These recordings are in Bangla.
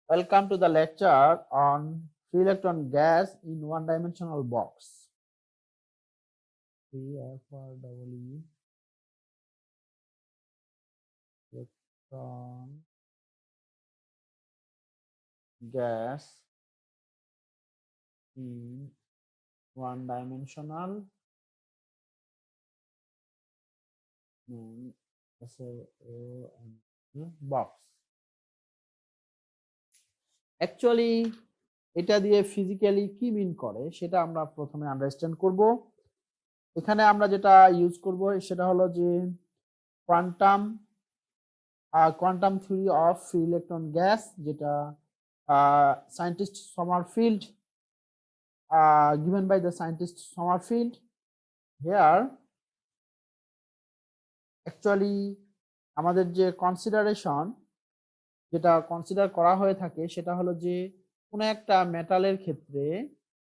Welcome to the lecture on free electron gas in one-dimensional box. F-R-E-E electron gas in one-dimensional box. Actually এটা দিয়ে ফিজিক্যালি কি মিন করে সেটা আমরা প্রথমে আন্ডারস্ট্যান্ড করব। এখানে আমরা যেটা ইউজ করব সেটা হলো যে quantum theory of free electron gas, যেটা scientist Sommerfeld given by the scientist Sommerfeld. Here actually আমাদের যে কনসিডারেশন যেটা কনসিডার করা হয়ে থাকে সেটা হলো যে কোনো একটা মেটালের ক্ষেত্রে,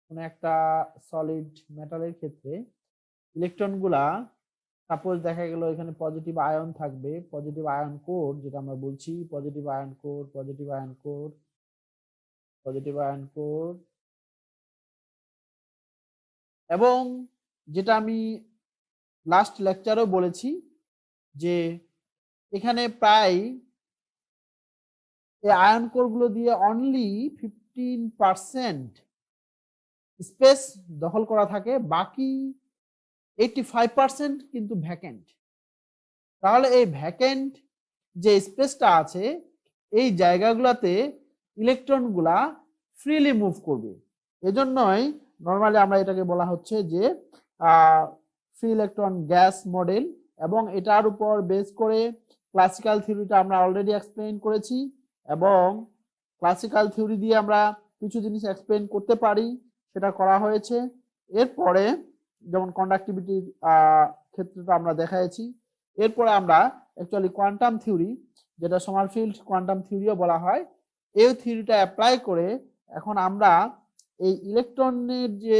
কোনো একটা সলিড মেটালের ক্ষেত্রে ইলেকট্রনগুলা, সাপোজ দেখা গেল এখানে পজিটিভ আয়ন থাকবে, পজিটিভ আয়ন কোর যেটা আমরা বলছি, positive ion core, positive ion core, positive ion core, এবং যেটা আমি লাস্ট লেকচারেও বলেছি যে এখানে প্রায় এই আয়ন কোরগুলো দিয়ে অনলি 15% স্পেস দখল করা থাকে, বাকি 85% কিন্তু ভ্যাকেন্ট। তাহলে এই ভ্যাকেন্ট যে স্পেসটা আছে এই জায়গাগুলোতে ইলেকট্রনগুলা ফ্রিলি মুভ করবে। এজন্যই নর্মালি আমরা এটাকে বলা হচ্ছে যে ফ্রি ইলেকট্রন গ্যাস মডেল, এবং এটার উপর বেস করে ক্লাসিক্যাল থিওরিটা আমরা অলরেডি এক্সপ্লেইন করেছি, এবং ক্লাসিক্যাল থিওরি দিয়ে আমরা কিছু জিনিস এক্সপ্লেইন করতে পারি, সেটা করা হয়েছে। এরপরে যেমন কন্ডাক্টিভিটির ক্ষেত্রটা আমরা দেখাইছি। এরপরে আমরা অ্যাকচুয়ালি কোয়ান্টাম থিওরি, যেটা সমারফিল্ড কোয়ান্টাম থিওরিও বলা হয়, এই থিওরিটা অ্যাপ্লাই করে এখন আমরা এই ইলেকট্রনের যে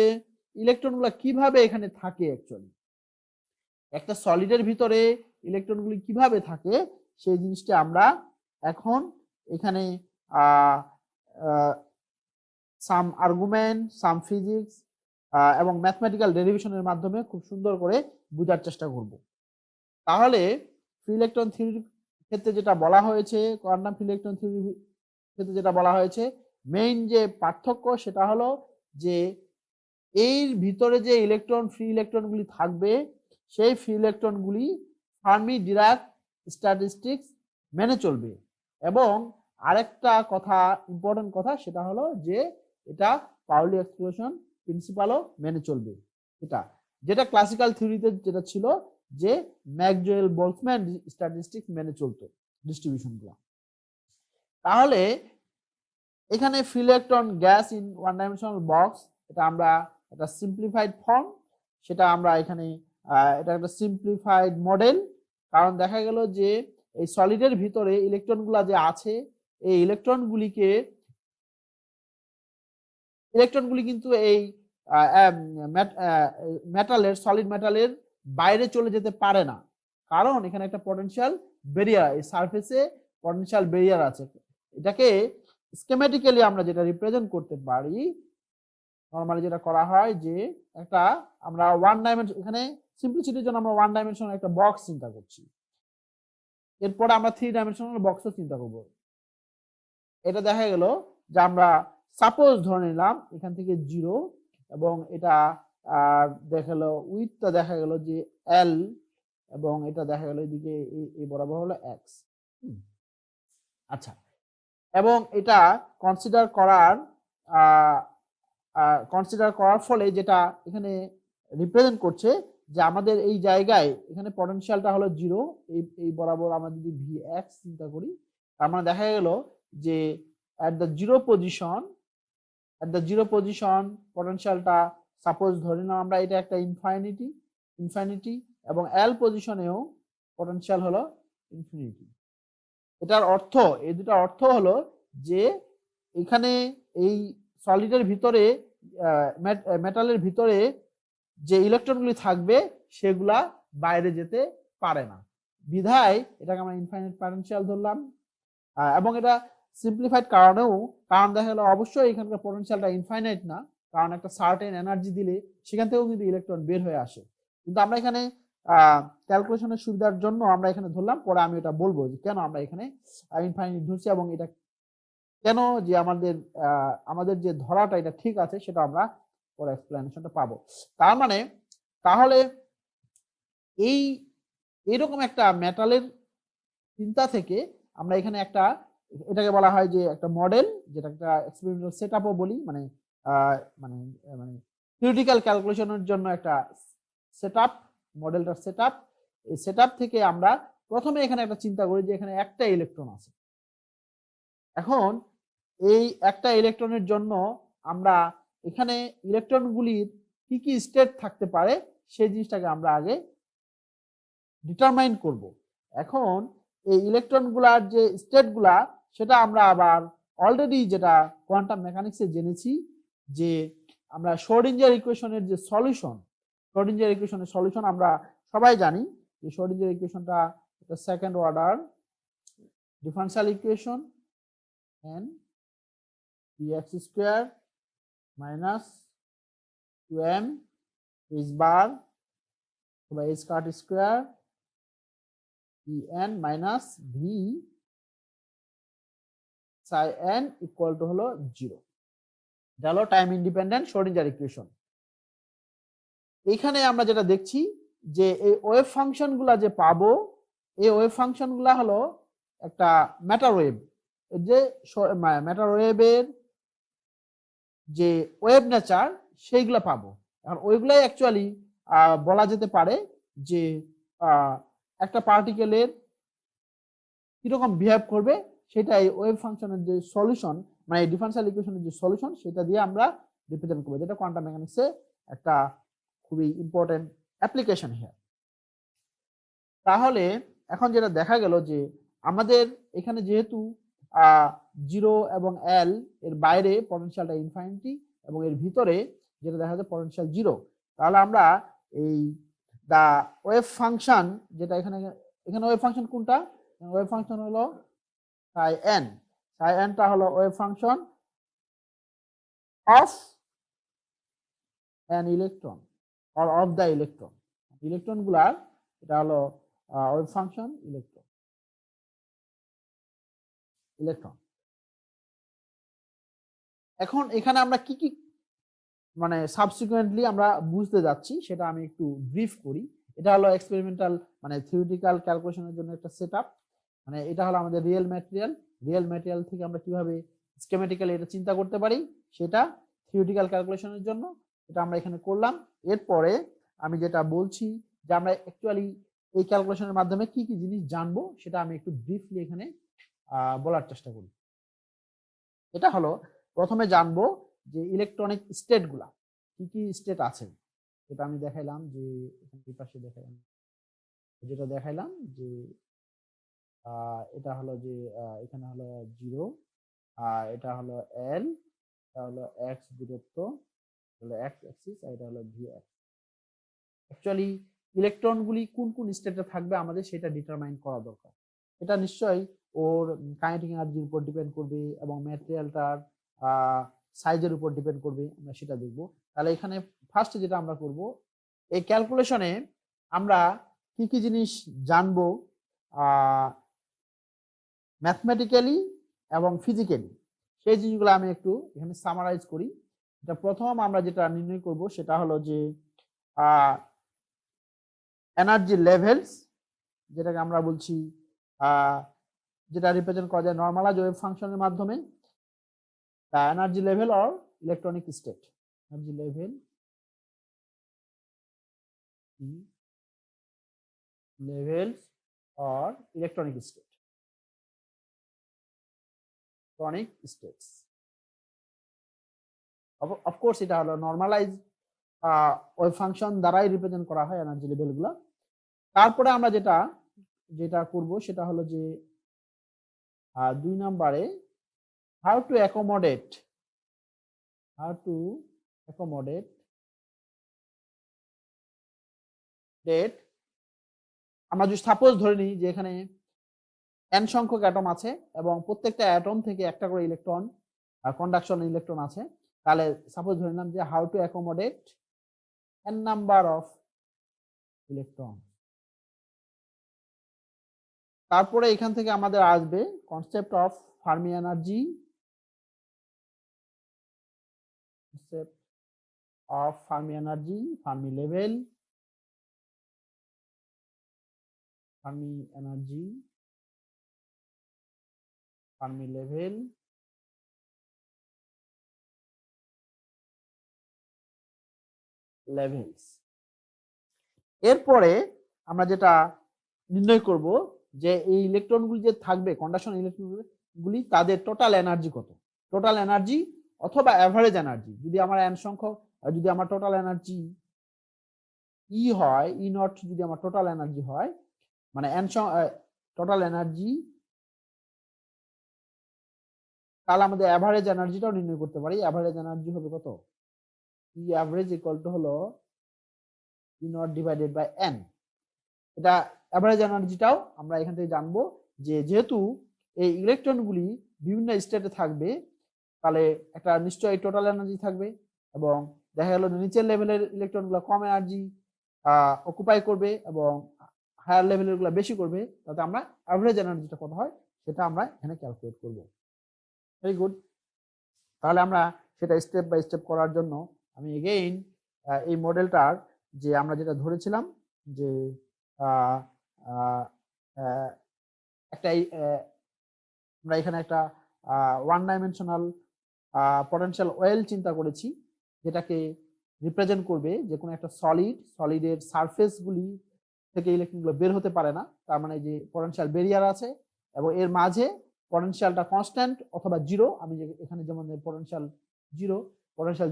ইলেকট্রনগুলো কিভাবে এখানে থাকে, অ্যাকচুয়ালি একটা সলিডের ভিতরে ইলেকট্রনগুলি কিভাবে থাকে সেই জিনিসটা আমরা এখন এখানে সাম আর্গুমেন্ট, সাম ফিজিক্স এবং ম্যাথমেটিক্যাল ডেরিভেশনের মাধ্যমে খুব সুন্দর করে বোঝার চেষ্টা করব। তাহলে ফ্রি ইলেকট্রন থিওরির ক্ষেত্রে যেটা বলা হয়েছে, কোয়ান্টাম ফ্রি ইলেকট্রন থিওরির ক্ষেত্রে যেটা বলা হয়েছে, মেইন যে পার্থক্য সেটা হলো যে এর ভিতরে যে ইলেকট্রন ফ্রি ইলেকট্রনগুলি থাকবে সেই ফ্রি ইলেকট্রনগুলি ফার্মি ডিরাক স্ট্যাটিস্টিক্স মেনে চলবে। এবং আরেকটা কথা, ইম্পর্টেন্ট কথা, সেটা হলো যে এটা পাউলি এক্সক্লুশন প্রিন্সিপালও মেনে চলবে। এটা যেটা ক্লাসিক্যাল থিওরিতে যেটা ছিল যে ম্যাকজুয়েল বোলৎম্যান স্ট্যাটিস্টিক্স মেনে চলতো ডিস্ট্রিবিউশনগুলো। তাহলে এখানে free electron gas in one dimensional box, এটা আমরা একটা সিম্পলিফাইড ফর্ম, সেটা আমরা এখানে এটা একটা সিম্পলিফাইড মডেল। কারণ দেখা গেল যে এই সলিডের ভিতরে ইলেকট্রনগুলো যে আছে এই ইলেকট্রনগুলি কিন্তু এই মেটালের, সলিড মেটালের বাইরে চলে যেতে পারে না, কারণ এখানে একটা পটেনশিয়াল ব্যারিয়ার, এই সারফেসে পটেনশিয়াল ব্যারিয়ার আছে। এটাকে স্কিমেটিক্যালি আমরা যেটা রিপ্রেজেন্ট করতে পারি, নরমালি যেটা করা হয় যে একটা আমরা ওয়ান ডাইমেনশন, এখানে সিম্পলিসিটির জন্য আমরা ওয়ান ডাইমেনশনাল একটা বক্স চিন্তা করছি, এরপরে আমরা থ্রি ডাইমেনশনাল বক্সও চিন্তা করব। এটা দেখা গেল যে আমরা সাপোজ ধরে নিলাম এখান থেকে 0, এবং এটা দেখালো উইথটা দেখা গেল যে L, এবং এটা দেখা গেল এদিকে এই বরাবর হলো X। আচ্ছা, এবং এটা কনসিডার করার ফলে যেটা এখানে রিপ্রেজেন্ট করছে যে আমাদের এই জায়গায় এখানে পটেনশিয়ালটা হলো 0, এই বরাবর আমরা যদি Vx চিন্তা করি, তার মানে দেখা গেল যে at the zero position পটেনশিয়ালটা সাপোজ ধরে নাও আমরা এটা একটা ইনফিনিটি, এবং L পজিশনেও পটেনশিয়াল হলো ইনফিনিটি। এটার অর্থ, এই দুটো অর্থ হলো যে এখানে এই সলিডের ভিতরে, মেটালের ভিতরে যে ইলেকট্রনগুলি থাকবে সেগুলা বাইরে যেতে পারে না, বিধায় এটাকে আমরা ইনফাইনাইট পটেনশিয়াল ধরলাম। এবং এটা সিম্পলিফাইড কারণ দেখা গেল অবশ্যই এখানকার পোটেনশিয়ালটা ইনফাইনাইট না, কারণ একটা সার্টেন এনার্জি দিলে সেখান থেকেও কিন্তু ইলেকট্রন বের হয়ে আসে। কিন্তু আমরা এখানে ক্যালকুলেশনের সুবিধার জন্য আমরা এখানে ধরলাম, পরে আমি এটা বলবো যে কেন আমরা এখানে ইনফাইনাইট ধরছি এবং এটা কেন যে আমাদের যে ধরাটা এটা ঠিক আছে সেটা আমরা পরে এক্সপ্লেনেশনটা পাবো। তার মানে তাহলে এইরকম একটা মেটালের চিন্তা থেকে আমরা এখানে এটাকে বলা হয় যে একটা মডেল, যেটা একটা এক্সপেরিমেন্টাল সেটআপও বলি, মানে মানে মানে থিওরিটিক্যাল ক্যালকুলেশনের জন্য একটা সেটআপ, মডেলটার সেটআপ। এই সেটআপ থেকে আমরা প্রথমে এখানে একটা চিন্তা করি যে এখানে একটা ইলেকট্রন আছে। এখন এই একটা ইলেকট্রনের জন্য আমরা এখানে ইলেকট্রনগুলির কি কি স্টেট থাকতে পারে সেই জিনিসটাকে আমরা আগে ডিটারমাইন করব। এখন এই ইলেকট্রনগুলার যে স্টেটগুলা সেটা আমরা আবার অলরেডি যেটা কোয়ান্টাম মেকানিক্সে জেনেছি যে আমরা শ্রোডিঞ্জার ইকুয়েশনের যে সলিউশন, শ্রোডিঞ্জার ইকুয়েশনের সলিউশন আমরা সবাই জানি যে শ্রোডিঞ্জার ইকুয়েশনটা একটা second order differential equation, n px square minus 2m h বার বা h cut square en minus v psi n equal to হলো 0। এটা হলো টাইম ইন্ডিপেন্ডেন্ট শ্রোডিঞ্জার ইকুয়েশন। এইখানে আমরা যেটা দেখছি যে এই ওয়েভ ফাংশনগুলা যে পাবো, এই ওয়েভ ফাংশনগুলা হলো একটা ম্যাটার ওয়েভ। যে ম্যাটার ওয়েভের যে ওয়েভ নেচার সেইগুলা পাবো। আর ওইগুলাই অ্যাকচুয়ালি বলা যেতে পারে যে একটা পার্টিকেলের কিরকম বিহেভ করবে সেটা এই ওয়েভ ফাংশনের যে সলিউশন, মানে ডিফারেনশিয়াল ইকুয়েশনের যে সলিউশন সেটা দিয়ে আমরা রিপ্রেজেন্ট করবো, যেটা কোয়ান্টাম মেকানিক্সে একটা খুবই ইম্পর্টেন্ট অ্যাপ্লিকেশন হিয়ার। তাহলে এখন যেটা দেখা গেল যে আমাদের এখানে যেহেতু 0 এবং L এর বাইরে পটেনশিয়ালটা ইনফাইনিটি এবং এর ভিতরে যেটা দেখা যায় পটেনশিয়াল 0, তাহলে আমরা এই দা ওয়েভ ফাংশন যেটা এখানে ওয়েভ ফাংশন কোনটা, ওয়েভ ফাংশন হলো psi n টা হলো wave function of an electron or of the electron, electron গুলার এটা হলো ওয়েভ ফাংশন ইলেকট্রন। এখন এখানে আমরা কি কি মানে সাবসিকুয়েন্টলি আমরা বুঝতে যাচ্ছি সেটা আমি একটু ব্রিফ করি। এটা হলো এক্সপেরিমেন্টাল মানে থিওরিটিক্যাল ক্যালকুলেশনের জন্য একটা সেটআপ, মানে এটা হলো আমাদের রিয়েল ম্যাটেরিয়াল থেকে আমরা কিভাবে স্কিমেটিক্যালি এটা চিন্তা করতে পারি সেটা থিওরিটিক্যাল ক্যালকুলেশনের জন্য এটা আমরা এখানে করলাম। এরপরে আমি যেটা বলছি যে আমরা অ্যাকচুয়ালি এই ক্যালকুলেশনের মাধ্যমে কি কি জিনিস জানবো সেটা আমি একটু ব্রিফলি এখানে বলার চেষ্টা করি। এটা হলো প্রথমে জানবো যে ইলেকট্রনিক স্টেটগুলা কি কি স্টেট আছে। এটা আমি দেখাইলাম যে এখানে পাশে দেখাইলাম, যেটা দেখাইলাম যে এটা হলো যে এখানে হলো 0, এটা হলো L, এটা হলো x দূরত্ব, হলো x অ্যাক্সিস, আর এটা হলো v অ্যাক্সিস। অ্যাকচুয়ালি ইলেকট্রনগুলি কোন কোন স্টেটে থাকবে আমাদের সেটা ডিটারমাইন করা দরকার। এটা নিশ্চয়ই ওর কাইনেটিক এনার্জির উপর ডিপেন্ড করবে এবং ম্যাটেরিয়ালটার সাইজের উপর ডিপেন্ড করবে, আমরা সেটা দেখব। তাহলে এখানে ফার্স্ট যেটা আমরা করব, এই ক্যালকুলেশনে আমরা কি কি জিনিস জানবো ম্যাথমেটিক্যালি এবং ফিজিক্যালি, সেই জিনিসগুলো আমি একটু এখানে সামারাইজ করি। এটা প্রথম আমরা যেটা নির্ণয় করব সেটা হলো যে এনার্জি লেভেলস, যেটাকে আমরা বলছি যেটা রিপ্রেজেন্ট করা যায় নরমালাইজ ওয়েভ ফাংশনের মাধ্যমে, the energy level or electronic state, energy level levels or electronic state, electronic states of course এটা হলো নরমালাইজ ওয়েভ ফাংশন দ্বারাই রিপ্রেজেন্ট করা হয় এনার্জি লেভেলগুলো। তারপরে আমরা যেটা করব সেটা হলো যে 2 নম্বরে how to accommodate আমরা যদি সাপোজ ধরে নিই যে এখানে n সংখ্যক অ্যাটম আছে এবং প্রত্যেকটা অ্যাটম থেকে একটা করে ইলেকট্রন কন্ডাকশন ইলেকট্রন আছে, তাহলে সাপোজ ধরে নিলাম যে how to accommodate n number of electron. তারপরে এখান থেকে আমাদের আসবে concept of Fermi energy, concept of Fermi energy, Fermi level, Fermi energy, Fermi level, levels. এরপরে আমরা যেটা নির্ণয় করব যে এই ইলেকট্রনগুলি যে থাকবে কন্ডাকশন ইলেকট্রনগুলি তাদের টোটাল এনার্জি কত, টোটাল এনার্জি অথবা অ্যাভারেজ এনার্জি। যদি আমার n সংখ্যক, যদি আমার টোটাল এনার্জি ই হয়, ই নট যদি আমার টোটাল এনার্জি হয়, মানে n টোটাল এনার্জি, তাহলে আমাদের অ্যাভারেজ এনার্জিটাও নির্ণয় করতে পারি। অ্যাভারেজ এনার্জি হবে কত, ই অ্যাভারেজ ইকুয়াল টু হলো ই নট ডিভাইডেড বাই n। এটা অ্যাভারেজ এনার্জিটাও আমরা এখান থেকে জানবো যে যেহেতু এই ইলেকট্রনগুলি বিভিন্ন স্টেটে থাকবে, তাহলে একটা নিশ্চয়ই টোটাল এনার্জি থাকবে এবং দেখা গেল নিচের লেভেলের ইলেকট্রনগুলো কম এনার্জি অকুপাই করবে এবং হায়ার লেভেলের গুলো বেশি করবে, তাতে আমরা অ্যাভারেজ এনার্জিটা কত হয় সেটা আমরা এখানে ক্যালকুলেট করব। Very good. তাহলে আমরা সেটা স্টেপ বাই স্টেপ করার জন্য আমি এগেইন এই মডেলটার যে আমরা যেটা ধরেছিলাম যে একটা আমরা এখানে একটা ওয়ান ডাইমেনশনাল পটেনশিয়াল ওয়েল চিন্তা করেছি, যেটাকে রিপ্রেজেন্ট করবে যে কোনো একটা সলিডের সারফেসগুলি থেকে ইলেকট্রনগুলো বের হতে পারে না, তার মানে যে পটেনশিয়াল ব্যারিয়ার আছে এবং এর মাঝে পটেনশিয়ালটা কনস্ট্যান্ট অথবা জিরো। আমি এখানে যেমন পটেনশিয়াল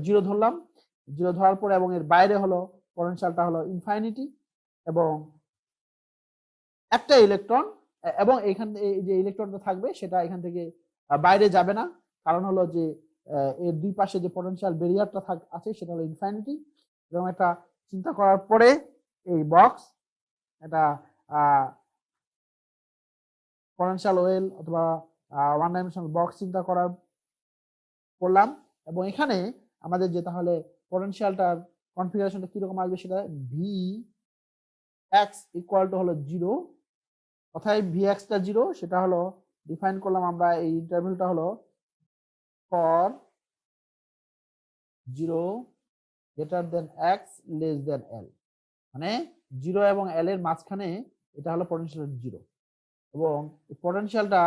জিরো ধরলাম, জিরো ধরার পরে এবং এর বাইরে হলো পটেনশিয়ালটা হলো ইনফাইনিটি এবং একটা ইলেকট্রন, এবং এখান যে ইলেকট্রনটা থাকবে সেটা এখান থেকে বাইরে যাবে না, কারণ হলো যে এর দুই পাশে যে পটেনশিয়াল ব্যারিয়ারটা আছে সেটা হলো ইনফাইনিটি। এবং এটা চিন্তা করার পরে এই বক্স, এটা পটেনশিয়াল ওয়েল অথবা ওয়ান ডাইমেনশনাল বক্স চিন্তা করলাম এবং এখানে আমাদের যে তাহলে পটেনশিয়ালটার কনফিগারেশনটা কিরকম আসবে, সেটা ভি এক্স ইকুয়াল টু হলো জিরো। অর্থাৎ ভি এক্সটা জিরো, সেটা হলো ডিফাইন করলাম আমরা, এই ইন্টারভ্যালটা হলো for zero greater than X less than L, মানে জিরো এবং এল এর মাঝখানে এটা হলো পটেনশিয়াল জিরো এবং পটেনশিয়ালটা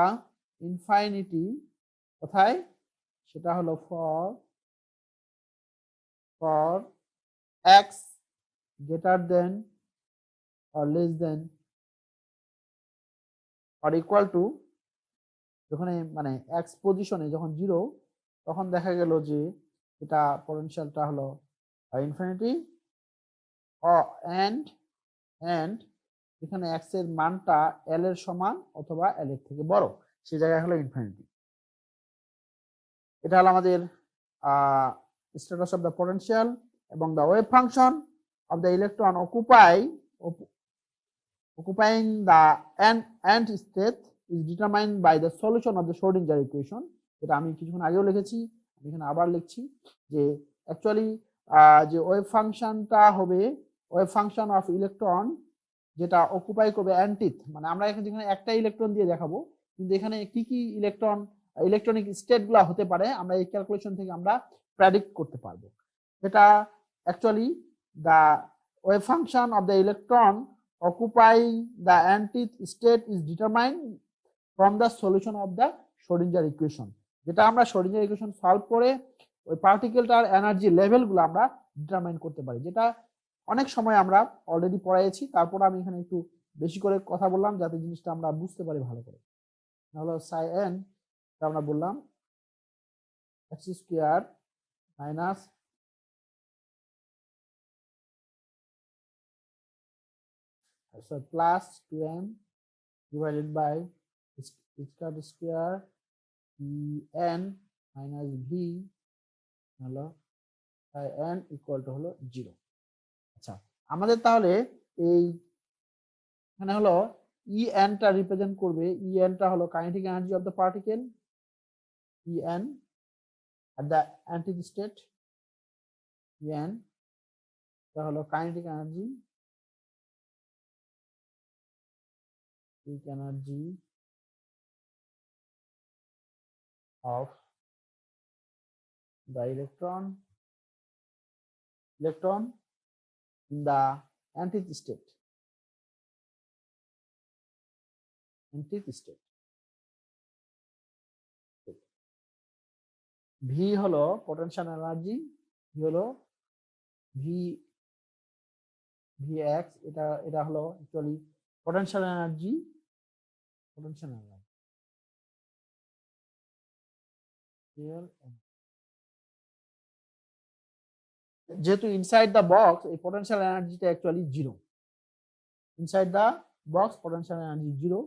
ইনফাইনিটি কোথায়, সেটা হলো for x greater than or less than or equal to, যখন মানে এক্স পজিশনে যখন জিরো, তখন দেখা গেল যে এটা পটেনশিয়ালটা হলো ইনফিনিটি এন্ড এখানে এক্স এর মানটা এল এর সমান অথবা এল এর থেকে বড়, সেই জায়গায় হলো ইনফিনিটি। এটা হলো আমাদের স্ট্যাটাস অফ দ্য পটেনশিয়াল এবং the wave function of the electron occupying the end state is determined by the solution of the Schrodinger equation। এটা আমি কিছুক্ষণ আগেও লিখেছি, আমি এখানে আবার লিখছি যে অ্যাকচুয়ালি যে ওয়েভ ফাংশনটা হবে ওয়েভ ফাংশন অফ ইলেকট্রন যেটা অকুপাই করবে অ্যান্টিথ, মানে আমরা এখানে যেখানে একটা ইলেকট্রন দিয়ে দেখাবো, কিন্তু এখানে কি কি ইলেকট্রনিক স্টেটগুলো হতে পারে আমরা এই ক্যালকুলেশন থেকে আমরা প্রেডিক্ট করতে পারবো। এটা actually the wave function of the electron occupying the nth state is determined from the solution of the Schrodinger equation। যেটা আমরা Schrodinger equation সলভ করে ওই পার্টিকেলটার এনার্জি লেভেলগুলো আমরা ডিটারমাইন করতে পারি, যেটা অনেক সময় আমরা অলরেডি পড়াইছি। তারপর আমি এখানে একটু বেশি করে কথা বললাম যাতে জিনিসটা আমরা বুঝতে পারি ভালো করে। হলো সাই এন, আমরা বললাম x square minus plus 2m divided by square n minus v হলো n ইকুয়াল টু হলো 0। আচ্ছা, আমাদের তাহলে এই এখানে হলো En টা রিপ্রেজেন্ট করবে, En টা হলো kinetic energy of the particle, En at the anti-state, En টা হলো kinetic energy, of the electron in the anti-state. V হলো potential energy, V হলো Vx, এটা হলো অ্যাকচুয়ালি potential energy, যেহেতু ইনসাইড দ্য বক্স এই পোটেনশিয়াল এনার্জিটা actually zero, inside the box potential energy zero,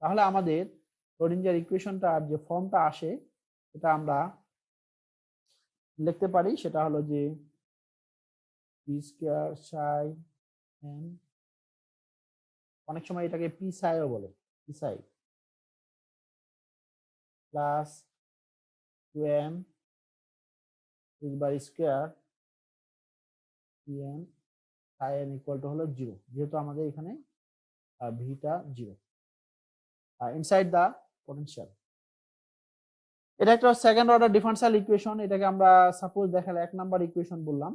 তাহলে আমাদের স্ক্রোডিঞ্জার ইকুয়েশনটার যে ফর্মটা আসে এটা আমরা লিখতে পারি, সেটা হলো যে পি স্কয়ার সাই এন, অনেক সময় এটাকে পি সাইও বলে, P Sai plus 2m is bar square pn Sai N equal to হলো জিরো, যেহেতু আমাদের এখানে ভিটা জিরো ইনসাইড দ্য পোটেনশিয়াল। এটা একটা সেকেন্ড অর্ডার ডিফারেনশিয়াল ইকুয়েশন, এটাকে আমরা সাপোজ দেখালে 1 নাম্বার ইকুয়েশন বললাম।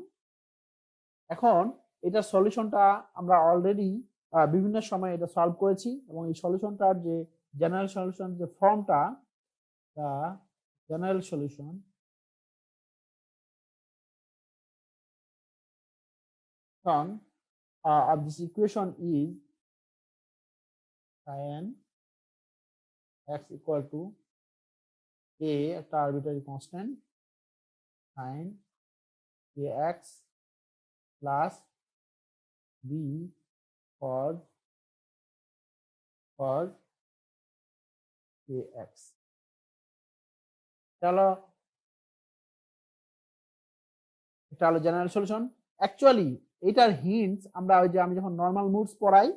এখন এটার সলিউশনটা আমরা অলরেডি বিভিন্ন সময় এটা সলভ করেছি, এবং এই সলিউশনটার যে জেনারেল সলিউশন যে ফর্মটা, general solution of this equation is sin x equal to a, একটা arbitrary constant, sin ax plus b cos ax। চলো এটা হলো জেনারেল সলিউশন। অ্যাকচুয়ালি এটার হিন্টস আমরা ওই যে আমি যখন নর্মাল মুডস পড়াই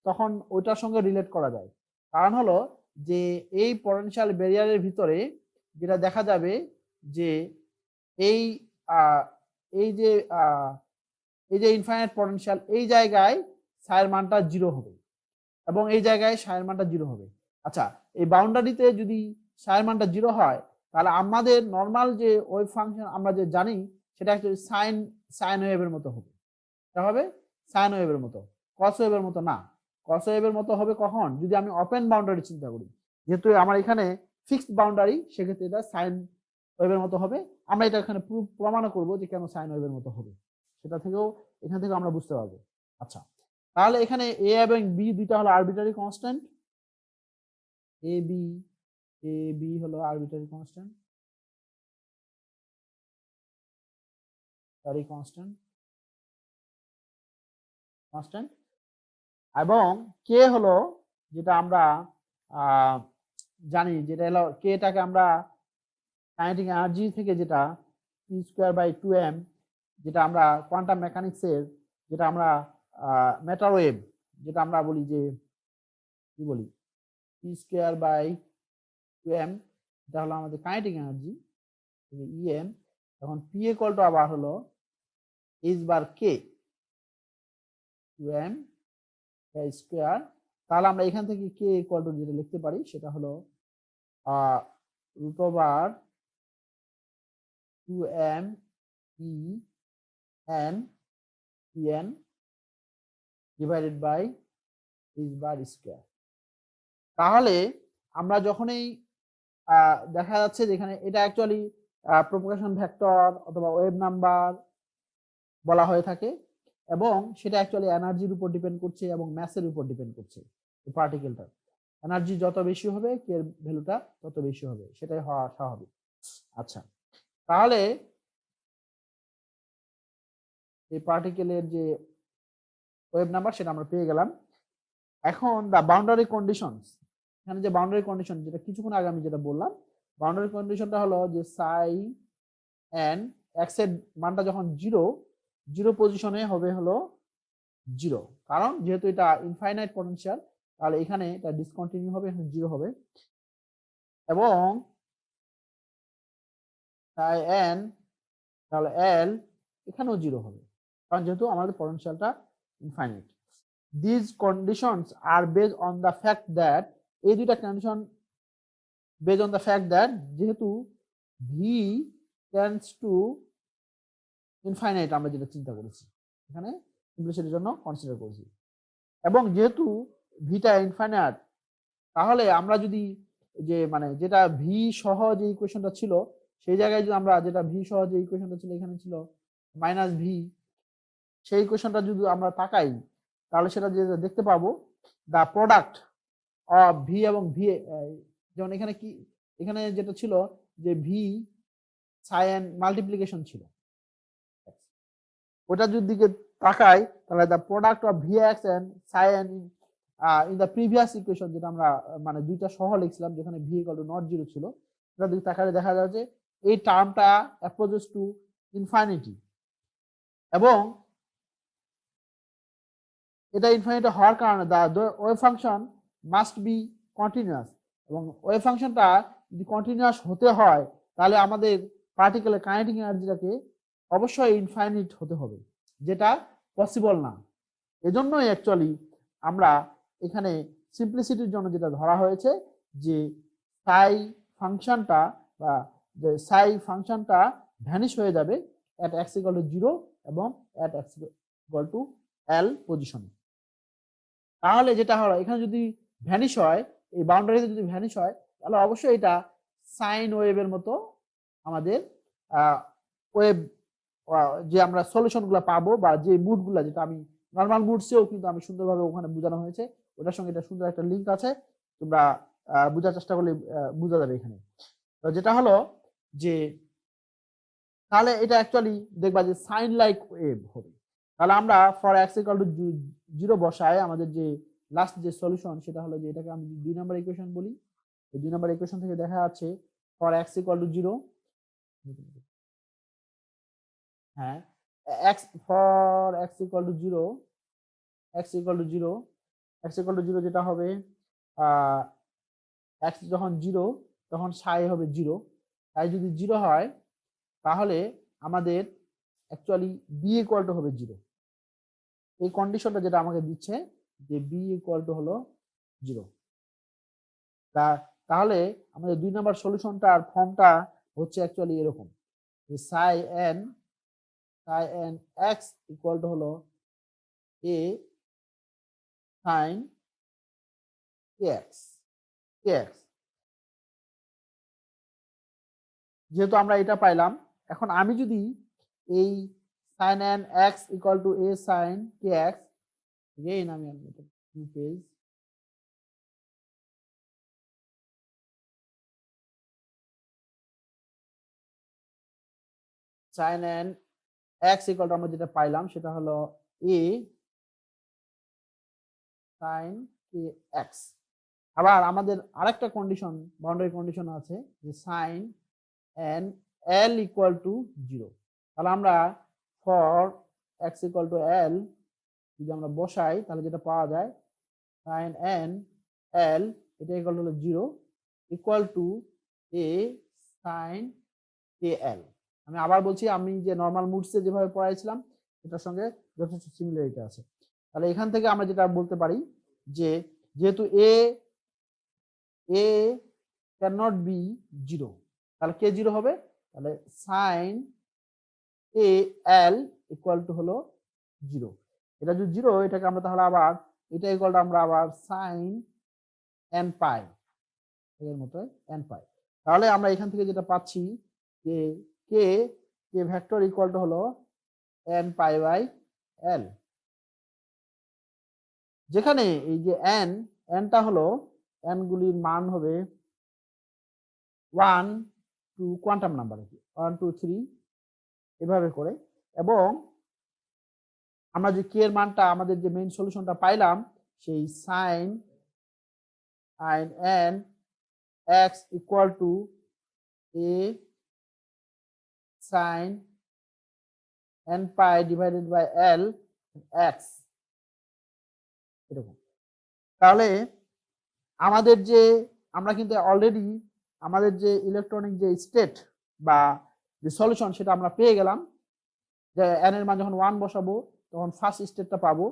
তখন ওইটার সঙ্গে রিলেট করা যায়। কারণ হলো যে এই পটেনশিয়াল ব্যারিয়ারের ভিতরে যেটা দেখা যাবে যে এই যে ইনফাইনাইট পটেনশিয়াল, এই জায়গায় সাইয়ের মানটা জিরো হবে এবং এই জায়গায় সাইয়ের মানটা জিরো হবে। আচ্ছা, এই বাউন্ডারিতে যদি সাইয়ের মানটা জিরো হয় তাহলে আমাদের নর্মাল যে ওয়েভ ফাংশন আমরা যে জানি সেটা অ্যাকচুয়ালি সাইন ওয়েভের মতো হবে। এটা হবে সাইন ওয়েভের মতো, কস ওয়েভের মতো না। কস ওয়েভের মতো হবে কখন? যদি আমি ওপেন বাউন্ডারি চিন্তা করি, যেহেতু আমার এখানে ফিক্সড বাউন্ডারি, সেক্ষেত্রে এটা সাইন ওয়েভের মতো হবে। আমরা এটা এখানে প্রমাণও করবো যে কেন সাইন ওয়েভের মতো হবে, সেটা থেকেও এখান থেকে আমরা বুঝতে পারবো। আচ্ছা, তাহলে এখানে এ এবং বি দুইটা হলো আরবিটারি কনস্ট্যান্ট, এ বি হলো আরবিটারি কনস্ট্যান্ট, কনস্ট্যান্ট এবং কে হলো যেটা আমরা জানি, যেটা হলো কেটাকে আমরা কাইনেটিক এনার্জি থেকে যেটা পি স্কয়ার বাই 2m, যেটা আমরা কোয়ান্টাম মেকানিক্সের যেটা আমরা ম্যাটার ওয়েভ যেটা আমরা বলি যে কি বলি পি স্কয়ার বাই 2m, এটা হলো আমাদের কাইনেটিক এনার্জি em। এখন পি ইকুয়াল টু আবার হলো এইচ বার কে 2m স্কয়ার। তাহলে আমরা এখান থেকে কে ইকুয়াল টু যেটা লিখতে পারি সেটা হলো √2m e n en divided by h bar square. তাহলে আমরা যখনই দেখা যাচ্ছে যেখানে এটা অ্যাকচুয়ালি প্রোপাগেশন ভেক্টর অথবা ওয়েভ নাম্বার বলা হয়ে থাকে, এবং সেটা অ্যাকচুয়ালি এনার্জির উপর ডিপেন্ড করছে এবং ম্যাসের উপর ডিপেন্ড করছে। এই পার্টিকেলটার এনার্জি যত বেশি হবে কে এর ভ্যালুটা তত বেশি হবে, সেটাই হওয়া স্বাভাবিক। আচ্ছা, তাহলে এই পার্টিকেলের যে ওয়েভ নাম্বার সেটা আমরা পেয়ে গেলাম। এখন দা বাউন্ডারি কন্ডিশনস, এখানে যে বাউন্ডারি কন্ডিশন যেটা কিছুক্ষণ আগে আমি যেটা বললাম, বাউন্ডারি কন্ডিশনটা হলো যে সাই এন এক্স এর মানটা যখন জিরো পজিশনে হবে হলো জিরো, কারণ যেহেতু এটা ইনফাইনাইট পটেনশিয়াল তাহলে এখানে এটা ডিসকন্টিনিউ হবে, এখানে 0 হবে এবং তাই n তাহলে l এখানেও 0 হবে, কারণ যেহেতু আমাদের পটেনশিয়ালটা infinite. These conditions are based on the fact that এই দুইটা condition based on the fact that যেহেতু v tends to infinite আমরা যেটা চিন্তা করেছি এখানে সিম্পলিসিটির জন্য কনসিডার করেছি, এবং যেহেতু ভিটা ইনফাইনাইট তাহলে আমরা যদি যে মানে যেটা ভি সহ যে ইকুয়েশনটা ছিল সেই জায়গায় যদি আমরা যেটা ভি সহ যে ইকুয়েশনটা ছিল এখানে ছিল মাইনাস ভি, সেই ইকুয়েশনটা যদি আমরা তাকাই তাহলে সেটা যে দেখতে পাবো দ্য প্রোডাক্ট অফ ভি এবং ভি, যেমন এখানে কি এখানে যেটা ছিল যে ভি সাইন মাল্টিপ্লিকেশন ছিল, ওটা যদি দিকে তাকাই তাহলে the product of v x and sine in the previous equation যেটা আমরা মানে দুইটা সহ লিখছিলাম যেখানে ভি ইকুয়াল টু নট 0 ছিল, সেটা দিকে তাকালে দেখা যায় যে এই টার্মটা অ্যাপ্রোচেস টু ইনফাইনিটি এবং এটা ইনফাইনিটি হওয়ার কারণে the wave function must be continuous, এবং ওয়েভ ফাংশনটা যদি কন্টিনিউয়াস হতে হয় তাহলে আমাদের পার্টিকেলের কাইনেটিক এনার্জিটাকে অবশ্যই ইনফাইনিট হতে হবে, যেটা পসিবল না। এজন্যই অ্যাকচুয়ালি আমরা এখানে সিম্পলিসিটির জন্য যেটা ধরা হয়েছে যে সাই ফাংশনটা বা যে সাই ফাংশনটা ভ্যানিশ হয়ে যাবে at x equal to 0 এবং at x equal to l পজিশনে। তাহলে যেটা হলো এখানে যদি ভ্যানিশ হয়, এই বাউন্ডারিতে যদি ভ্যানিশ হয় তাহলে অবশ্যই এটা সাইন ওয়েভের মতো আমাদের ওয়েভ যে আমরা সলিউশনগুলো পাবো বা যে মুডগুলো যেটা আমি নর্মাল মুডসেও কিন্তু আমি সুন্দরভাবে ওখানে বোঝানো হয়েছে, ওটার সঙ্গে এটা সুন্দর একটা লিঙ্ক আছে, তোমরা বোঝার চেষ্টা করলে বোঝা যাবে এখানে। তো যেটা হলো যে তাহলে এটা অ্যাকচুয়ালি দেখবা যে সাইন লাইক ওয়েভ হবে। তাহলে আমরা ফর x ইকুয়াল টু 0 বসায় আমাদের যে লাস্ট যে সলিউশন সেটা হলো যে এটাকে আমি 2 নম্বর ইকুয়েশন বলি। এই 2 নম্বর ইকুয়েশন থেকে দেখা যাচ্ছে ফর x ইকুয়াল টু 0, হ্যাঁ x for x equal two 0, x equal two 0, x equal two 0 যেটা হবে x যখন 0 তখন সাই হবে 0, তাই যদি 0 হয় তাহলে আমাদের অ্যাকচুয়ালি b ইকুয়াল টু হবে 0। এই কন্ডিশনটা যেটা আমাকে দিচ্ছে যে b ইকুয়াল টু হলো 0, তাহলে আমাদের 2 নাম্বার সলিউশনটার ফর্মটা হচ্ছে অ্যাকচুয়ালি এরকম যে সাই n x ইকুয়াল টু হলো a sin kx, যেহেতু আমরা এটা পাইলাম, এখন আমি যদি এই sin n x equal to a sin kx, again আমি new page sin n x equal to আমরা যেটা পাইলাম সেটা হলো a sin kx। আবার আমাদের আরেকটা কন্ডিশন বাউন্ডারি কন্ডিশন আছে যে sin n l equal two 0। তাহলে আমরা for x equal two l যদি আমরা বসাই তাহলে যেটা পাওয়া যায় sin n l এটা equal two 0 equal to a sin kl। আমি আবার বলছি আমি যে নর্মাল মুডসে যেভাবে পড়াইছিলাম এটার সঙ্গে যথেষ্ট সিমিলারিটি আছে। তাহলে এখান থেকে আমরা যেটা বলতে পারি যে যেহেতু a ক্যান নট বি 0, তাহলে কে 0 হবে, তাহলে sin a l equal to হলো 0। এটা যদি 0 এটাকে আমরা তাহলে আবার এটা ইকুয়াল টু আমরা আবার sin n পাই এর মতো n পাই। তাহলে আমরা এখান থেকে যেটা পাচ্ছি যে কে ভেক্টর ইকুয়াল টু হলো n পাই বাই l, যেখানে এই যে nটা হলো n গুলির মান হবে 1 টু কোয়ান্টাম নাম্বার 1 2 3 এভাবে করে, এবং আমরা যে কে এর মানটা আমাদের যে মেইন সলিউশনটা পাইলাম সেই sin n x equal to a sin n pi divided by l x এরকম। তাহলে আমাদের যে আমরা কিন্তু অলরেডি আমাদের যে ইলেকট্রনিক যে স্টেট বা যে সলিউশন সেটা আমরা পেয়ে গেলাম, যে n এর মান যখন 1 বসাবো তখন ফার্স্ট স্টেটটা পাবো,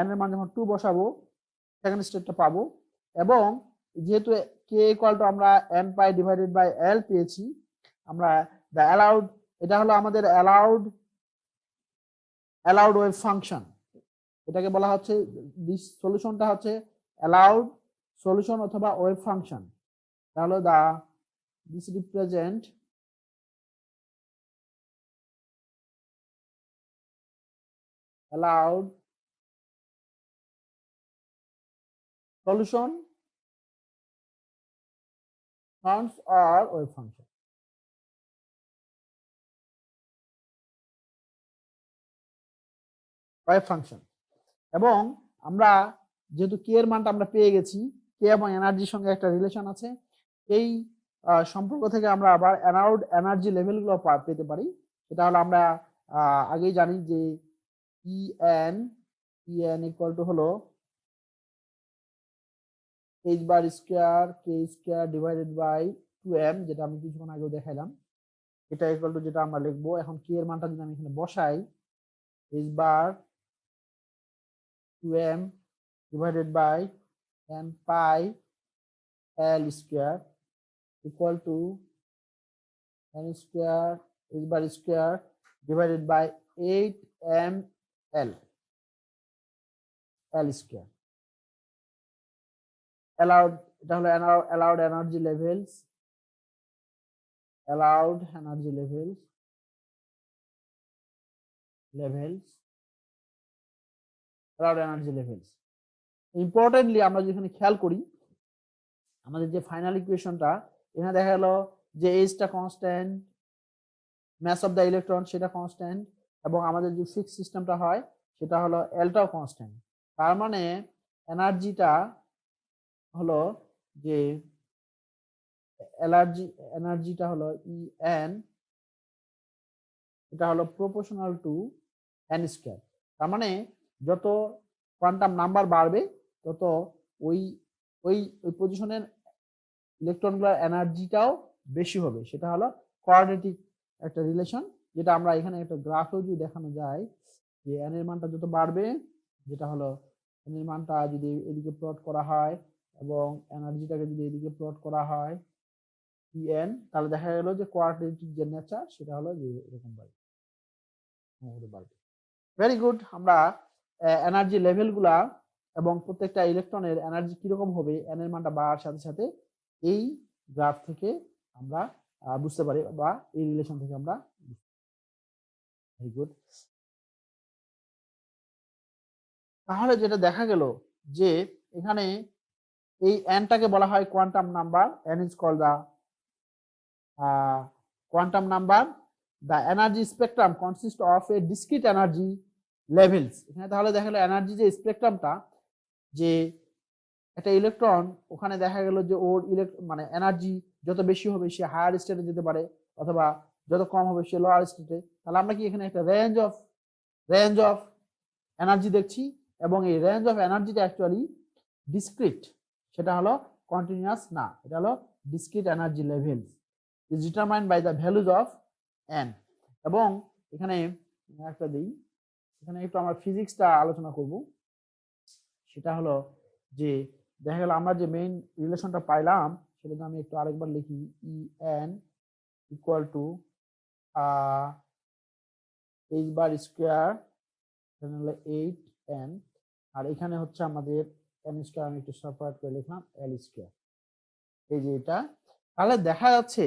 n এর মান যখন 2 বসাবো সেকেন্ড স্টেটটা পাবো, এবং যেহেতু k ইকুয়াল টু আমরা n pi divided by l পেয়েছি, আমরা দ্য অ্যালাউড, এটা হলো আমাদের অ্যালাউড ওয়েভ ফাংশন, এটাকে বলা হচ্ছে দিস সলিউশনটা হচ্ছে অ্যালাউড সলিউশন অথবা ওয়েভ ফাংশন। তাহলে this represent allowed solution functions or wave function। Wave function, এবং আমরা যেহেতু কে এর মানটা আমরা পেয়ে গেছি, কে এবং এনার্জির সঙ্গে একটা রিলেশন আছে, এই সম্পর্ক থেকে আমরা আবার অ্যালাউড এনার্জি লেভেলগুলো পেতে পারি। সেটা হলো আমরা আগেই জানি যে En ইকুয়াল টু হলো h bar square k square divided by 2m, যেটা আমি কিছুক্ষণ আগেও দেখাইলাম। এটা ইকুয়াল টু যেটা আমরা লিখবো এখন k এর মানটা যদি আমি এখানে বসাই, h bar 2m divided by n pi l square equal to n square h bar square divided by 8m l square। allowed, এটা হলো allowed energy levels, allowed energy levels allowed energy levels। Importantly আমরা যেখানে খেয়াল করি আমাদের যে ফাইনাল ইকুয়েশনটা, এখানে দেখা গেল যে এইচটা constant, mass of the electron সেটা কনস্ট্যান্ট, এবং আমাদের যে ফিক্স সিস্টেমটা হয় সেটা হলো এলটাও কনস্ট্যান্ট। তার মানে এনার্জিটা হলো যে এনার্জিটা হলো En, এটা হলো প্রপোর্শনাল টু n স্কয়ার। তার মানে যত কোয়ান্টাম নাম্বার বাড়বে তত ওই ওই ওই পজিশনের ইলেকট্রনগুলোর এনার্জিটাও বেশি হবে। সেটা হলো কোয়াড্রেটিক একটা রিলেশন, যেটা আমরা এখানে একটা গ্রাফেও যদি দেখানো যায় যে n এর মানটা যত বাড়বে, যেটা হলো n এর মানটা যদি এদিকে প্লট করা হয় এবং এনার্জিটাকে যদি এদিকে প্লট করা হয় En, তাহলে দেখা গেল যে কোয়াড্রেটিক যে নেচার সেটা হলো যে এরকম বাড়বে। Very good. আমরা এনার্জি লেভেলগুলা এবং প্রত্যেকটা ইলেকট্রনের এনার্জি কিরকম হবে n এর মানটা বাড়ার সাথে সাথে এই গ্রাফ থেকে আমরা বুঝতে পারি, বা এই রিলেশন থেকে আমরা। Very good. তাহলে যেটা দেখা গেল যে এখানে এই nটাকে বলা হয় quantum number, n is called the quantum number. The energy spectrum consist of a discrete energy levels. এখানে তাহলে দেখা গেল এনার্জি যে স্পেকট্রামটা, যে একটা ইলেকট্রন ওখানে দেখা গেল যে ওর মানে এনার্জি যত বেশি হবে সে হায়ার স্টেটে যেতে পারে, অথবা যত কম হবে সে লোয়ার স্টেটে। তাহলে আমরা কি এখানে একটা রেঞ্জ অফ এনার্জি দেখছি, এবং এই রেঞ্জ অফ এনার্জিটা অ্যাকচুয়ালি ডিসক্রিট, সেটা হলো কন্টিনিউয়াস না, এটা হলো discrete energy levels is determined by the values of n। এবং এখানে একটা দিই, এখানে একটু আমরা ফিজিক্সটা আলোচনা করব। সেটা হলো যে দেখা গেল আমরা যে মেইন রিলেশনটা পাইলাম সেটা আমি একটু আরেকবার লিখি, En equal two h bar square, এখানে হলো 8n, আর এখানে হচ্ছে আমাদের n স্কয়ার, আমি একটু সেপারেট করে লিখলাম l স্কয়ার, এই যে এটা। তাহলে দেখা যাচ্ছে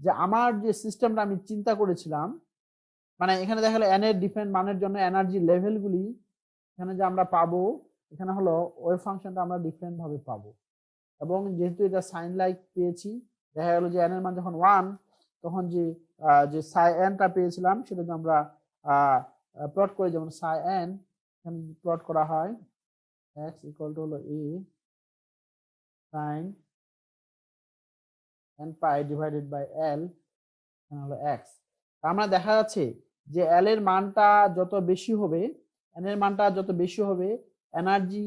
যে আমার যে সিস্টেমটা আমি চিন্তা করেছিলাম, মানে এখানে দেখা গেল n এর ডিফারেন্ট মানের জন্য এনার্জি লেভেলগুলি এখানে যে আমরা পাবো, এখানে হলো ওয়েভ ফাংশনটা আমরা ডিফারেন্ট ভাবে পাবো। এবং যেহেতু এটা সাইন লাইক পেয়েছি, দেখা গেল যে n এর মান যখন 1 তখন যে যে সাই nটা পেয়েছিলাম সেটা যদি আমরা প্লট করি, যেমন সাই n এখানে প্লট করা হয় x ইকুয়াল টু হলো a sin n pi divided by l, এখানে হলো x। আমরা দেখা যাচ্ছে যে l এর মানটা যত বেশি হবে, n এর মানটা যত বেশি হবে, এনার্জি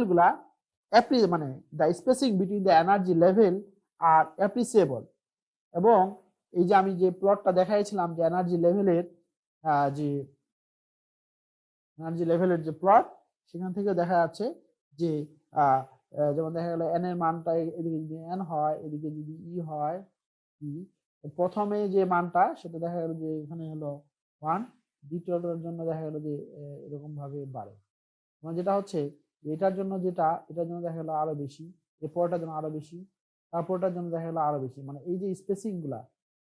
লেভেলগুলা মানে the spacing between the energy level are appreciable. এবং এই যে আমি যে প্লটটা দেখাইছিলাম যে এনার্জি লেভেলের যে প্লট, সেখান থেকে দেখা যাচ্ছে যে যেমন দেখা গেল এন এর মানটা এদিকে যদি এন হয়, এদিকে যদি ই হয়, প্রথমে যে মানটা সেটা দেখা গেল যে এখানে হলো 1, দ্বিতীয়টার জন্য দেখা গেল যে এরকম ভাবে বাড়ে। মানে যেটা হচ্ছে এটার জন্য দেখা গেল আরো বেশি, এরপরটার জন্য আরো বেশি, তারপরটার জন্য দেখা গেল আরো বেশি। মানে এই যে স্পেসিং গুলা,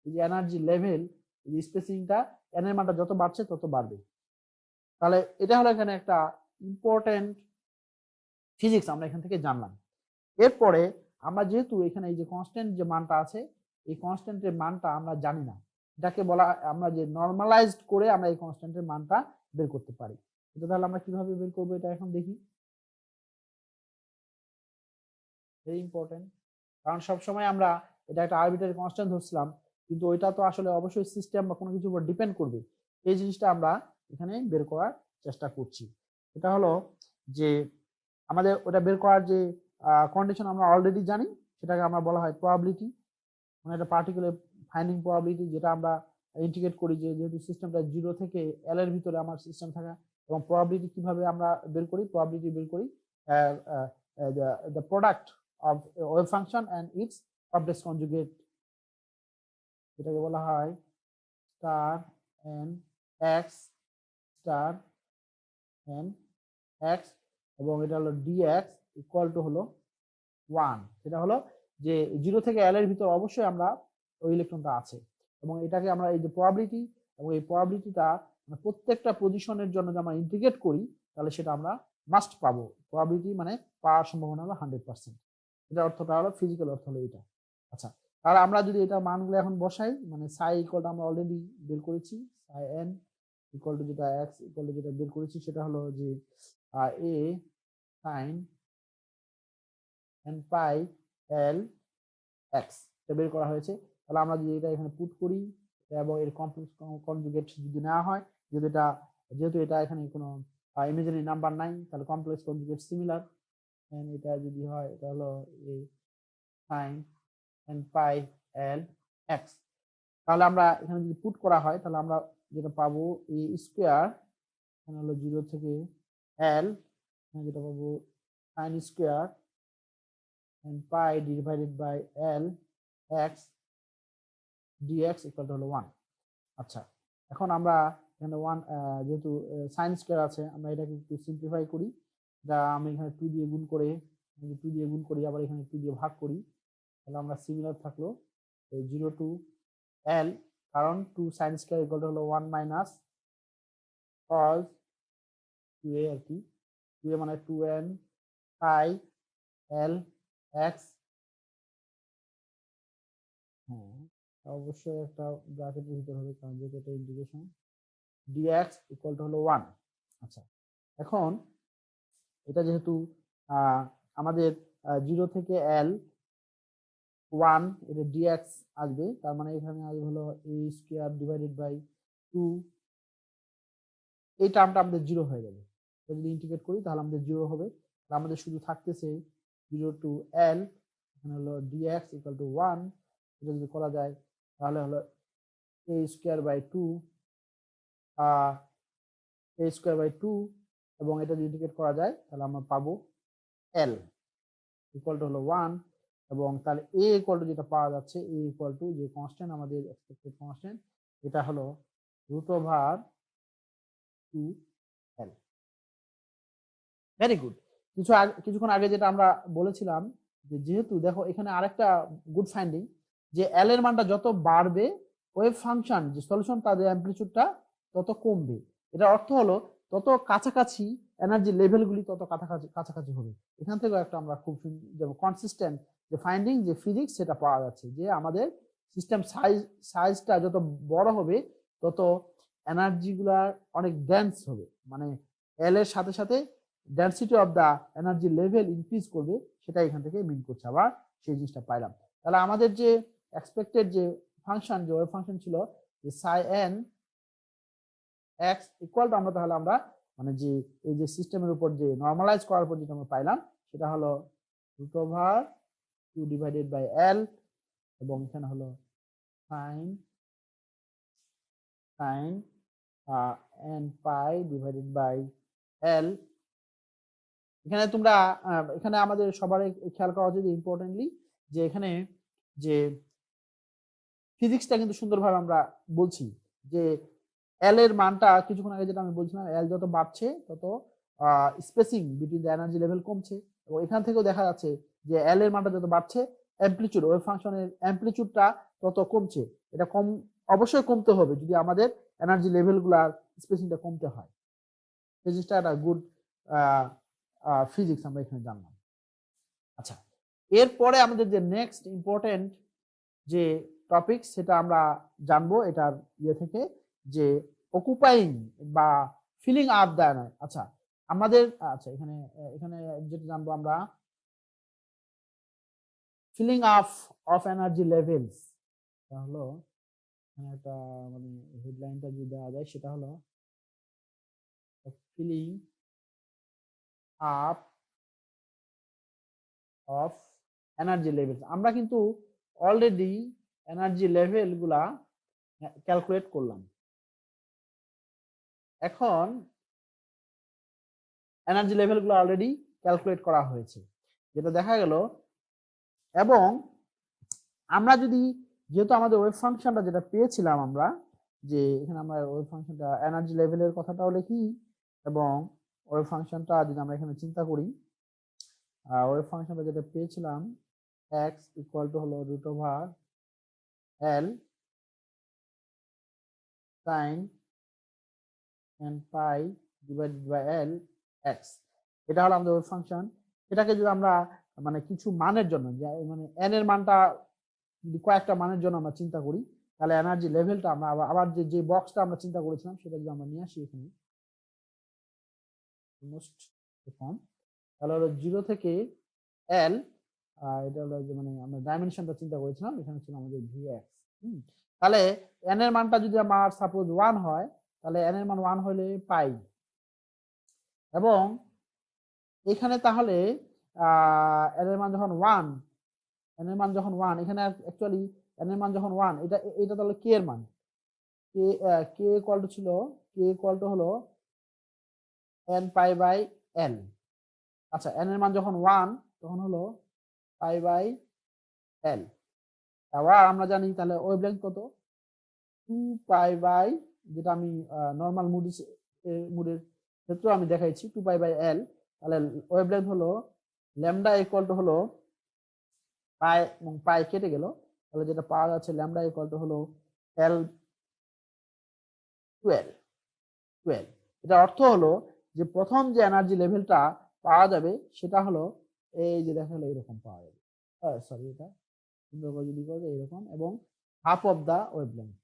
এই যে এনার্জি লেভেল, এই যে স্পেসিংটা এন এর মানটা যত বাড়ছে তত বাড়বে। তাহলে এটা হলো এখানে একটা ইম্পর্টেন্ট ফিজিক্স আমরা এখান থেকে জানলাম। এরপরে আমরা যেহেতু এখানে এই যে কনস্ট্যান্ট যে মানটা আছে, এই কনস্ট্যান্টের মানটা আমরা জানি না, এটাকে বলা আমরা যে নরমালাইজড করে আমরা এই কনস্ট্যান্টের মানটা বের করতে পারি। এটা তাহলে আমরা কিভাবে বের করবো এটা এখন দেখি। ভেরি ইম্পর্টেন্ট, কারণ সবসময় আমরা এটা একটা আরবিট্রারি কনস্ট্যান্ট ধরছিলাম, কিন্তু ওইটা তো আসলে অবশ্যই সিস্টেম বা কোনো কিছুর উপর ডিপেন্ড করবে। এই জিনিসটা আমরা এখানে বের করার চেষ্টা করছি। এটা হলো যে আমাদের ওটা বের করার যে কন্ডিশন আমরা অলরেডি জানি, সেটাকে আমরা বলা হয় প্রবাবিলিটি, মানে একটা পার্টিকুলার ফাইন্ডিং প্রবাবিলিটি, যেটা আমরা ইন্টিগ্রেট করি যে যেহেতু সিস্টেমটা 0 থেকে L এর ভিতরে আমার সিস্টেম থাকা, এবং প্রবাবিলিটি কিভাবে আমরা বের করি, প্রবাবিলিটি বের করি the product of a wave function and its complex conjugate, যেটাকে বলা হয় star N x star N x, এবং এটা হলো dx ইকুয়াল টু হলো 1। সেটা হলো যে 0 থেকে L এর ভিতর অবশ্যই আমরা ওই ইলেকট্রনটা আছে, এবং এটাকে আমরা এই যে প্রবাবিলিটি, এবং এই প্রবাবিলিটিটা প্রত্যেকটা পজিশনের জন্য যদি আমরা ইন্টিগ্রেট করি তাহলে সেটা আমরা মাস্ট পাবো। প্রবাবিলিটি মানে পাওয়ার সম্ভাবনা হলো 100%। এটা অর্থটা হলো, ফিজিক্যাল অর্থ হলো এটা। আচ্ছা, তাহলে আমরা যদি এটা মানগুলো এখন বসাই, মানে সাই ইকুয়ালটা আমরা অলরেডি বের করেছি, সাই এন ইকুয়াল টু যেটা এক্স ইকুয়াল টু যেটা বের করেছি সেটা হলো যে এ সাইন এন পাই এল এক্স, এটা বের করা হয়েছে। তাহলে আমরা যদি এটা এখানে পুট করি এবং এর কমপ্লেক্স কনজুগেট যদি নেওয়া হয়, যেহেতু এটা এখানে কোনো ইমাজিনারি নাম্বার নাই, তাহলে কমপ্লেক্স কনজুগেট সিমিলার, এটা যদি হয় এটা হলো এ সাইন এন পাই এল এক্স। তাহলে আমরা এখানে যদি পুট করা হয় তাহলে আমরা যেটা পাবো এ স্কোয়ার, এখানে হলো 0 থেকে এল, যেটা পাবো sine square n pi divided by l x dx equal to হলো 1। আচ্ছা, এখন আমরা এখানে 1 যেহেতু সাইন স্কয়ার আছে, আমরা এটাকে একটু সিম্পলিফাই করি। যা আমি এখানে 2 দিয়ে গুণ করে, আবার এখানে 2 দিয়ে ভাগ করি, তাহলে আমরা সিমিলার থাকলো 0 টু L, কারণ 2 সাইন স্কয়ার ইকুয়াল টু হলো 1 মাইনাস cos 2a আর কি, 2a মানে 2n পাই L x, হ্যাঁ অবশ্যই একটা ব্র্যাকেটের ভিতর হবে কারণ যেহেতু এটা ইন্টিগ্রেশন, dx ইকুয়াল টু হলো 1। আচ্ছা, এখন এটা যেহেতু আমাদের 0 থেকে L 1, এটা dx আসবে, তার মানে এখানে আসবে হলো a স্কয়ার ডিভাইডেড বাই 2, এই টার্মটা আমাদের 0 হয়ে যাবে। যদি ইন্টিগ্রেট করি তাহলে আমাদের 0 হবে, তাহলে আমাদের শুধু থাকতেছে 0 টু L, এখানে হলো dx ইকুয়াল টু 1। এটা যদি করা যায় তাহলে হলো a square by 2 a square by 2, এবং এটা যদি ইন্টিগ্রেট করা যায় তাহলে আমরা পাবো L ইকুয়াল টু হলো 1, এবং তাহলে a ইকুয়াল টু যেটা পাওয়া যাচ্ছে, a ইকুয়াল টু যে কনস্ট্যান্ট আমাদের এক্সপেক্টেড কনস্ট্যান্ট, এটা হলো √2L। Very good. কিছুক্ষণ আগে যেটা আমরা বলেছিলাম যে যেহেতু দেখো এখানে আরেকটা গুড ফাইন্ডিং, যে L এর মানটা যত বাড়বে ওয়েভ ফাংশন যে সলিউশন তাদের অ্যামপ্লিটিউডটা তত কমবে। এটার অর্থ হলো তত কাছাকাছি এনার্জি লেভেলগুলি তত কাছাকাছি হবে। এখান থেকে একটা আমরা খুব কনসিস্টেন্ট যে ফাইন্ডিং যে ফিজিক্স সেটা পাওয়া যাচ্ছে, যে আমাদের সিস্টেম সাইজটা যত বড় হবে তত এনার্জিগুলা অনেক ডেন্স হবে, মানে L এর সাথে সাথে density of the energy level increase করবে, সেটা এখান থেকে মিন করছে। আবার সেই জিনিসটা পাইলাম। তাহলে আমাদের যে এক্সপেক্টেড যে ফাংশন, যে ওয়েভ ফাংশন ছিল যে সাই এন এক্স ইকুয়াল টু, আমরা মানে যে এই যে সিস্টেমের উপর যে নরমালাইজ করার পর যেটা আমরা পাইলাম সেটা হলো √2 ডিভাইডেড বাই L, এবং এখানে হলো sine n pi divided by L। এখানে আমাদের সবার খেয়াল করা উচিত ইম্পর্টেন্টলি যে এখানে যে ফিজিক্সটা কিন্তু সুন্দরভাবে আমরা বলছি, যে L এর মানটা কিছুক্ষণ আগে যেটা আমি বলছিলাম, L যত বাড়ছে তত spacing between the energy level কমছে, এবং এখান থেকেও দেখা যাচ্ছে যে L এর মানটা যত বাড়ছে অ্যামপ্লিটিউড ওয়েভ ফাংশনের অ্যামপ্লিটিউডটা তত কমছে। এটা অবশ্যই কমতে হবে যদি আমাদের এনার্জি লেভেলগুলোর স্পেসিংটা কমতে হয়। এই জিনিসটা একটা গুড ফিজিক্স আমরা এখানে জানলাম। আচ্ছা, এরপরে আমাদের যে নেক্সট ইম্পর্টেন্ট যে টপিক সেটা আমরা জানবো এটার থেকে, যে অকুপাইং বা ফিলিং আপ দ্য এনার্জি। আচ্ছা এখানে যেটা জানবো আমরা filling up of energy levels, হলো একটা মানে হেডলাইনটা যদি দেওয়া যায় সেটা হলো filling up of energy level. আমরা কিন্তু অলরেডি এনার্জি লেভেল গুলা ক্যালকুলেট করলাম। এখন এনার্জি লেভেল গুলো অলরেডি ক্যালকুলেট করা হয়েছে, যেটা দেখা গেল। এবং আমরা যদি যেহেতু আমাদের ওয়েভ ফাংশনটা যেটা পেয়েছিলাম আমরা, যে এখানে আমরা ওয়েভ ফাংশনটা এনার্জি লেভেলের কথাটাও লিখি, এবং ওয়েভ ফাংশনটা যদি আমরা এখানে চিন্তা করি, ওয়েভ ফাংশনটা যেটা পেয়েছিলাম x ইকুয়াল টু হলো √L sin n pi divided by L x, এটা হলো আমাদের ওয়েভ ফাংশন। এটাকে যদি আমরা মানে কিছু মানের জন্য, মানে n এর মানটা যদি কয়েকটা মানের জন্য আমরা চিন্তা করি, তাহলে এনার্জি লেভেলটা আমরা আবার যে বক্সটা আমরা চিন্তা করেছিলাম সেটা যদি আমরা নিয়ে আসি এখানে, তাহলে হলো 0 থেকে L, এটা হলো যে মানে আমরা ডাইমেনশনটা চিন্তা করেছিলাম, এখানে ছিল আমাদের Vx। তাহলে n এর মানটা যদি আমার সাপোজ 1 হয়, তাহলে n এর মান 1 হলে পাই, এবং এখানে তাহলে n এর মান যখন 1, n এর মান যখন 1, এখানে অ্যাকচুয়ালি n এর মান যখন 1, এটা তাহলে k এর মান, k ইকুয়াল টু ছিল, k ইকুয়াল টু হলো n পাই বাই l। আচ্ছা, n এর মান যখন 1 তখন হলো পাই বাই l। আবার আমরা জানি তাহলে ওয়েভলেংথ কত, 2 পাই বাই, যেটা আমি নরমাল মুডের ক্ষেত্রে আমি দেখাইছি 2 পাই বাই l। তাহলে ওয়েভলেংথ হলো ল্যামডা ইকুয়াল টু হলো পাই, এবং পাই কেটে গেল, তাহলে যেটা পাওয়া যাচ্ছে ল্যামডা ইকুয়াল টু হলো l 12। এটা অর্থ হলো যে প্রথম যে এনার্জি লেভেলটা পাওয়া যাবে সেটা হলো এই যে দেখা গেলো এরকম পাওয়া যাবে, সরি এটা সুন্দর করে যদি করবে এরকম, এবং হাফ অফ দা ওয়েভলেংথ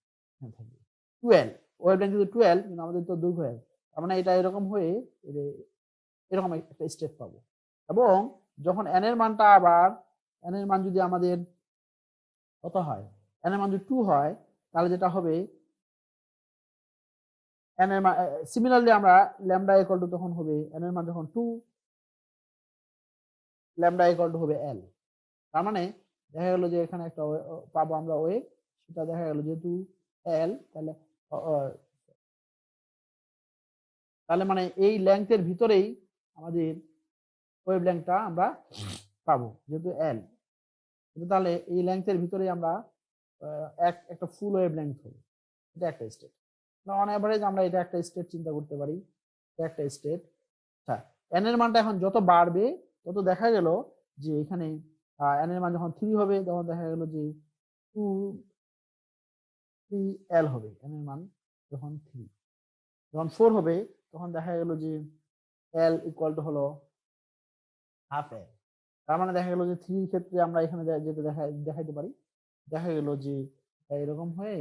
থাকবে 12। ওয়েভলেংথ যদি 12, কিন্তু আমাদের তো দৈর্ঘ্য, তার মানে এটা এরকম হয়ে এরকম একটা স্টেট পাবো। এবং যখন n এর মানটা আবার n এর মান যদি আমাদের কত হয়, n এর মান যদি 2 হয়, তাহলে যেটা হবে n এর মান, সিমিলারলি আমরা ল্যামডা ইকুয়াল টু তখন হবে n এর মান যখন 2, ল্যামডা ইকুয়াল টু হবে l। তার মানে দেখা গেল যে এখানে একটা পাবো আমরা ওয়েভ, সেটা দেখা গেল যেহেতু l, তাহলে মানে এই লেংথের ভিতরেই আমাদের ওয়েভ লেংথটা আমরা পাবো, যেহেতু l, তাহলে এই লেংথের ভিতরেই আমরা একটা ফুল ওয়েভ লেংথ হবে। এটা একটা স্টেট, অন এভারেজ আমরা এটা একটা স্টেট চিন্তা করতে পারি, এটা একটা স্টেট। আচ্ছা, n এর মানটা এখন যত বাড়বে তত দেখা গেল যে এখানে n এর মান যখন 3 হবে তখন দেখা গেল যে 3l হবে n এর মান, যখন 3, যখন 4 হবে তখন দেখা গেল যে l ইকুয়াল টু হলো হাফ l। তার মানে দেখা গেল যে 3 ক্ষেত্রে আমরা এখানে যেটা দেখাইতে পারি, দেখা গেল যে এরকম হয়ে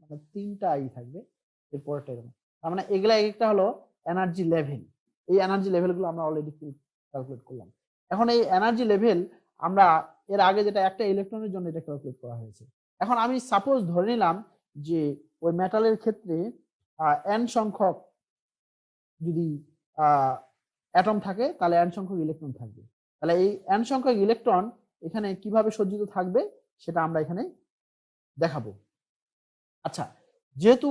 মানে 3টা আই থাকবে, এরপরটা এরকম। তার মানে এগুলা একটা হলো এনার্জি লেভেল। এই এনার্জি লেভেলগুলো আমরা অলরেডি ক্যালকুলেট করলাম। এখন এই এনার্জি লেভেল আমরা এর আগে যেটা একটা ইলেকট্রনের জন্য এটা ক্যালকুলেট করা হয়েছে। এখন আমি সাপোজ ধরে নিলাম যে ওই মেটালের ক্ষেত্রে n সংখ্যক যদি অ্যাটম থাকে, তাহলে n সংখ্যক ইলেকট্রন থাকবে। তাহলে এই n সংখ্যক ইলেকট্রন এখানে কিভাবে সজ্জিত থাকবে সেটা আমরা এখানে দেখাবো। আচ্ছা, যেহেতু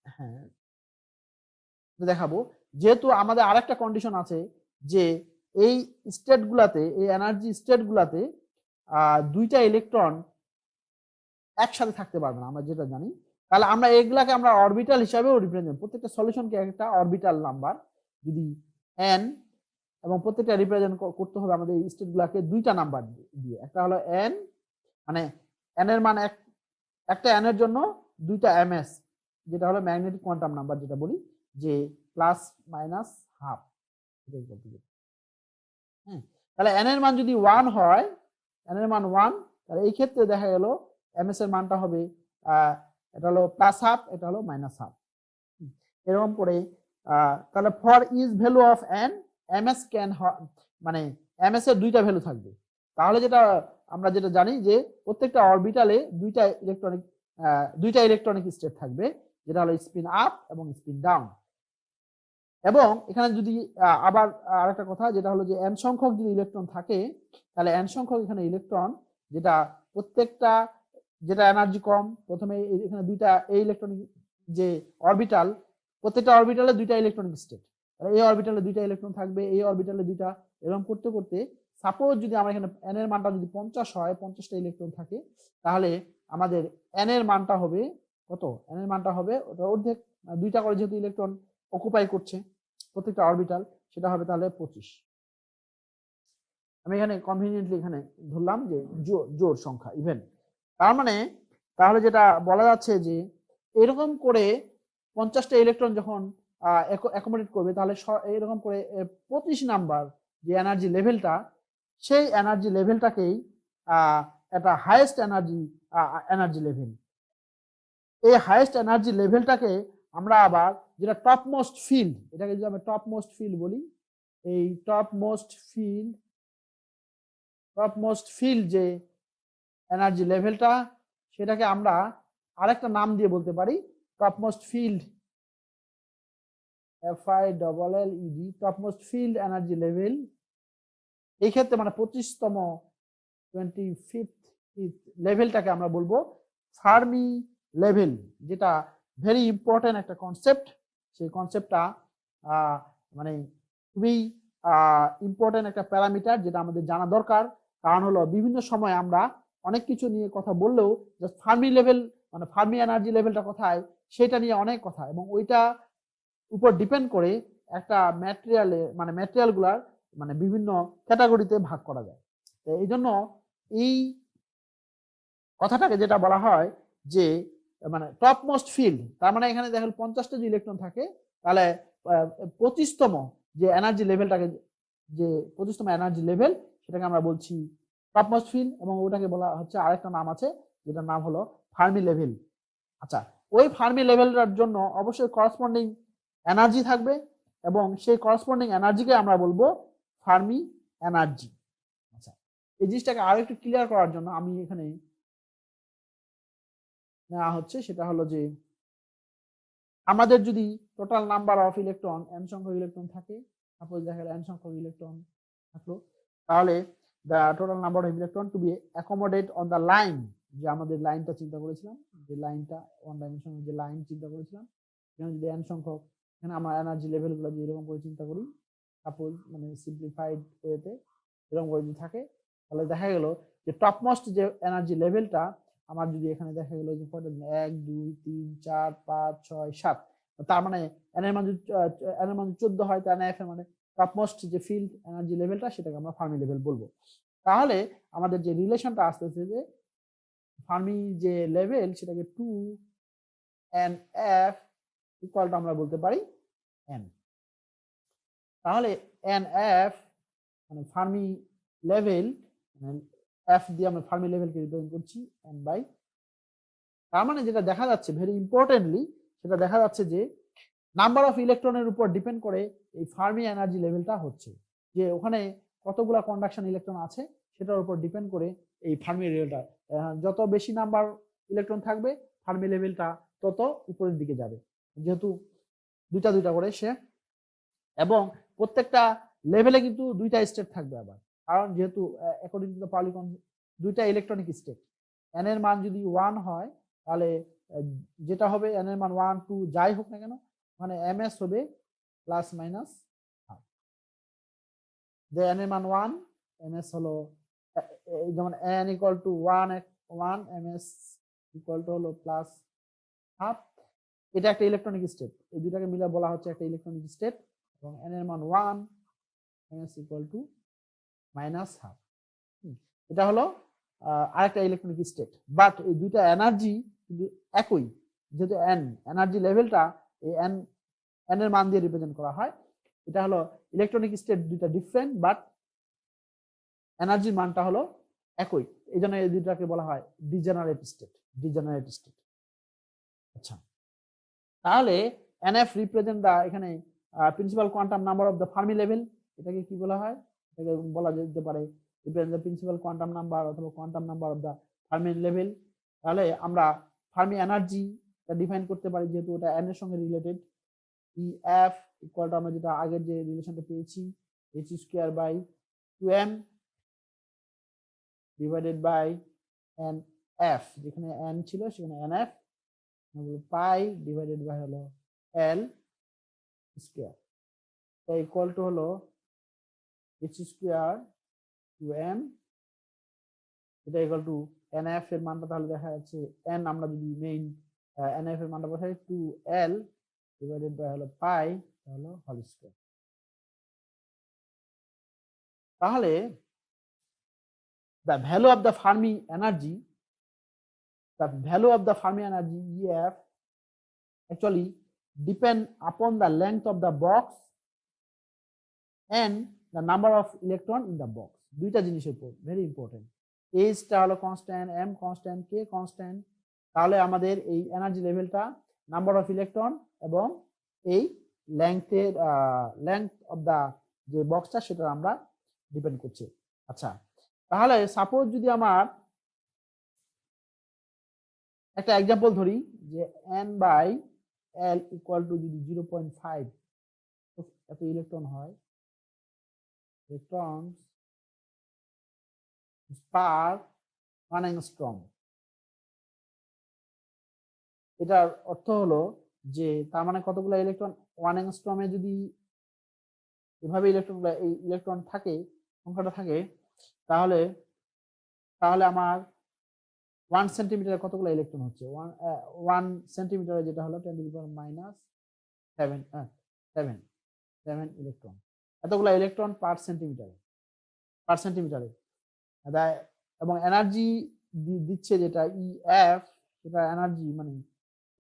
হ্যাঁ দেখাবো, যেহেতু আমাদের আরেকটা কন্ডিশন আছে যে এই স্টেট গুলাতে, এই এনার্জি স্টেট গুলাতে দুইটা ইলেকট্রন একসাথে থাকতে পারবে না, আমরা যেটা জানি। তাহলে আমরা এগুলাকে আমরা অরবিটাল হিসাবেও রিপ্রেজেন্ট, প্রত্যেকটা সলিউশনকে একটা অরবিটাল নাম্বার যদি n, এবং প্রত্যেকটা রিপ্রেজেন্ট করতে হবে আমাদের এই স্টেট গুলাকে দুইটা নাম্বার দিয়ে। একটা হলো n, মানে n এর মান একটা n এর জন্য দুইটা ms, যেটা হলো ম্যাগনেটিক কোয়ান্টাম নাম্বার, যেটা বলি যে প্লাস মাইনাস হাফ। তাহলে n এর মান যদি 1 হয়, n এর মান 1, তাহলে এই ক্ষেত্রে দেখা গেল ms এর মানটা হবে এটা হলো প্লাস হাফ, এটা হলো মাইনাস হাফ, এরকম করে। তাহলে for is value of n, ms can, মানে ms এর দুইটা ভ্যালু থাকবে। তাহলে যেটা আমরা যেটা জানি যে প্রত্যেকটা অরবিটালে দুইটা ইলেকট্রনিক দুইটা ইলেকট্রনিক স্টেট থাকবে, যেটা হলো স্পিন আপ এবং স্পিন ডাউন। এবং এখানে যদি আবার আরেকটা কথা, যেটা হলো যে n সংখ্যক যদি ইলেকট্রন থাকে, তাহলে n সংখ্যক এখানে ইলেকট্রন, যেটা প্রত্যেকটা, যেটা এনার্জি কম, প্রথমে এখানে দুইটা এই ইলেকট্রনিক যে অরবিটাল, প্রত্যেকটা অরবিটালে দুইটা ইলেকট্রনিক স্টেট, তাহলে এই অরবিটালে দুইটা ইলেকট্রন থাকবে, এই অরবিটালে দুইটা, এরকম করতে করতে সাপোজ যদি আমরা এখানে n এর মানটা যদি 50 হয়, 50টা ইলেকট্রন থাকে, তাহলে আমাদের n এর মানটা হবে কত? n এর মানটা হবে ওটা অর্ধেক, দুইটা করে যেহেতু ইলেকট্রন অকুপাই করছে প্রত্যেকটা অরবিটাল, সেটা হবে তাহলে 25। আমি এখানে কনভিনিয়েন্টলি এখানে ধরলাম যে জোড় সংখ্যা, ইভেন। তার মানে তাহলে যেটা বলা যাচ্ছে যে এরকম করে 50টা ইলেকট্রন যখন অ্যাকোমোডেট করবে, তাহলে এরকম করে 25 নাম্বার যে এনার্জি লেভেলটা, সেই এনার্জি লেভেলটাকেই একটা হাইয়েস্ট এনার্জি লেভেল। এই হাইয়েস্ট এনার্জি লেভেলটাকে আমরা আবার যেটা টপ মোস্ট ফিল্ড, এটাকে যদি আমরা টপ মোস্ট ফিল্ড বলি, এই টপ মোস্ট ফিল্ড যে এনার্জি লেভেলটা, সেটাকে আমরা আরেকটা নাম দিয়ে বলতে পারি top most field, FILLED, top most field energy level. এই ক্ষেত্রে মানে 25তম 25th লেভেলটাকে আমরা বলবো ফার্মি লেভেল, যেটা ভেরি ইম্পর্টেন্ট একটা কনসেপ্ট। সেই কনসেপ্টটা মানে খুবই ইম্পর্টেন্ট একটা প্যারামিটার, যেটা আমাদের জানা দরকার। কারণ হলো বিভিন্ন সময় আমরা অনেক কিছু নিয়ে কথা বললেও জাস্ট ফার্মি লেভেল মানে ফার্মি এনার্জি লেভেলটা কোথায়, সেটা নিয়ে অনেক কথা, এবং ওইটা উপর ডিপেন্ড করে একটা ম্যাটেরিয়ালগুলার মানে বিভিন্ন ক্যাটাগরিতে ভাগ করা যায়। তো এই জন্য এই কথাটাকে যেটা বলা হয় যে মানে টপ মোস্ট ফিল্ড, তার মানে এখানে দেখেন 50টা যে ইলেকট্রন থাকে, তাহলে 25তম যে এনার্জি লেভেলটাকে, যে 25তম এনার্জি লেভেল, সেটাকে আমরা বলছি টপ মোস্ট ফিল্ড, এবং ওটাকে বলা হচ্ছে আরেকটা নাম আছে, যেটার নাম হলো ফার্মি লেভেল। আচ্ছা, ওই ফার্মি লেভেলটার জন্য অবশ্যই করসপন্ডিং এনার্জি থাকবে, এবং সেই করসপন্ডিং এনার্জিকে আমরা বলবো ফার্মি এনার্জি। আচ্ছা, এই জিনিসটাকে আরো একটু ক্লিয়ার করার জন্য আমি এখানে নেওয়া হচ্ছে, সেটা হলো যে আমাদের যদি total number of electron n সংখ্যক ইলেকট্রন থাকে, সাপোজ দেখা গেল n সংখ্যক ইলেকট্রন থাকলো, তাহলে the total number of electron to be accommodate on the line, যে আমাদের লাইনটা চিন্তা করেছিলাম, যে লাইনটা ওয়ান ডাইমেনশনাল যে লাইন চিন্তা করেছিলাম, এখানে যদি n সংখ্যক, এখানে আমরা এনার্জি লেভেলগুলো যদি এরকম করে চিন্তা করি, সাপোজ মানে সিম্পলিফাইড ওয়েতে এরকম করে যদি থাকে, তাহলে দেখা গেল যে টপ মোস্ট যে এনার্জি লেভেলটা আমার যদি এখানে দেখা গেল যে 1 2 3 4 5 6 7, তার মানে n এর মান যদি 14 হয়, তার f এর মানে টপ মোস্ট যে ফিল্ড এনার্জি লেভেলটা, সেটাকে আমরা ফার্মি লেভেল বলবো। তাহলে আমাদের যে রিলেশনটা আসতেছে, যে ফার্মি যে লেভেল, সেটাকে 2NF ইকুয়াল টু আমরা বলতে পারি n। তাহলে NF মানে ফার্মি লেভেল, মানে f দিয়ে আমরা ফার্মি লেভেলকে রিপ্রেজেন্ট করছি n বাই, তার মানে যেটা দেখা যাচ্ছে ভেরি ইম্পর্টেন্টলি, সেটা দেখা যাচ্ছে যে নাম্বার অফ ইলেকট্রনের উপর ডিপেন্ড করে এই ফার্মি এনার্জি লেভেলটা হচ্ছে, যে ওখানে কতগুলা কন্ডাকশন ইলেকট্রন আছে সেটার উপর ডিপেন্ড করে এই ফার্মি লেভেলটা, যত বেশি নাম্বার ইলেকট্রন থাকবে ফার্মি লেভেলটা তত উপরের দিকে যাবে, যেহেতু দুইটা দুইটা করে সে, এবং প্রত্যেকটা লেভেলে কিন্তু দুইটা স্টেট থাকবে আবার, কারণ যেহেতু অ্যাকর্ডিং টু দ্য পাউলি দুইটা ইলেকট্রনিক স্টেট, n এর মান যদি 1 হয়, তাহলে যেটা হবে n এর মান 1 2 যাই হোক না কেন, মানে ms হবে প্লাস মাইনাস হাফ, যে n এর মান 1, ms হলো যেমন n equal to 1 ms equal to হলো প্লাস হাফ, এটা একটা ইলেকট্রনিক স্টেট, এই দুটাকে মিলে বলা হচ্ছে একটা ইলেকট্রনিক স্টেট, এবং n এর মান 1 ms equal to minus half. এটা হলো আরেকটা ইলেকট্রনিক স্টেট, বাট এই দুইটা এনার্জি কিন্তু একই, যেহেতু এনার্জি লেভেলটা এই n এর মান দিয়ে রিপ্রেজেন্ট করা হয়, এটা হলো ইলেকট্রনিক স্টেট দুইটা ডিফারেন্ট, বাট এনার্জির মানটা হলো একই, এই জন্য এই দুইটাকে বলা হয় ডিজেনারেট স্টেট। আচ্ছা, তাহলে NF রিপ্রেজেন্ট দা এখানে principal quantum number of the Fermi level, এটাকে কি বলা হয়, এটাকে বলা যেতে পারে represent the principal quantum number অথবা quantum number of the Fermi level. তাহলে আমরা ফার্মি এনার্জি ডিফাইন করতে পারি, যেহেতু ওটা এন এর সঙ্গে related. E f equal to আমরা যেটা আগের যে রিলেশনটা পেয়েছি, h square by 2m divided by n f, যেখানে এন ছিল সেখানে n f, pi divided by হলো এল স্কোয়ার, তাই ইকুয়াল টু হলো এইচ স্কোয়ার 2m, এটা ইকুয়াল টু এন এফ এর মানটা তাহলে দেখা যাচ্ছে এন, আমরা যদি মেইন এন এফ এর মানটা বসাই 2l ডিভাইডেড বাই হলো পাই হলো হোল স্কোয়ার। তাহলে the value of the Fermi energy, EF actually depend upon the length of the box and the number of electron in the box. দুইটা জিনিসের উপর ভেরি ইম্পর্টেন্ট। এইচটা হলো constant, M constant, K constant, তাহলে আমাদের এই এনার্জি লেভেলটা নাম্বার অফ ইলেকট্রন এবং এই লেংথ অফ দা যে বক্সটা সেটা আমরা ডিপেন্ড করছে। আচ্ছা, তাহলে সাপোজ যদি আমার একটা এক্সাম্পল ধরি যে n বাই l ইকুয়াল টু যদি 0.5 এত ইলেকট্রন হয়, ইলেকট্রন পার 1 অ্যাংস্ট্রম, এটার অর্থ হলো যে তার মানে কতগুলো ইলেকট্রন 1 অ্যাংস্ট্রমে যদি এভাবে ইলেকট্রন থাকে, সংখ্যাটা থাকে, তাহলে আমার 1 সেন্টিমিটারে কতগুলো ইলেকট্রন হচ্ছে, 1 সেন্টিমিটারে যেটা হলো 10 to the power minus 7 electron, এতগুলো ইলেকট্রন পার সেন্টিমিটারে এবং এনার্জি দিচ্ছে যেটা ইএফ, সেটা এনার্জি মানে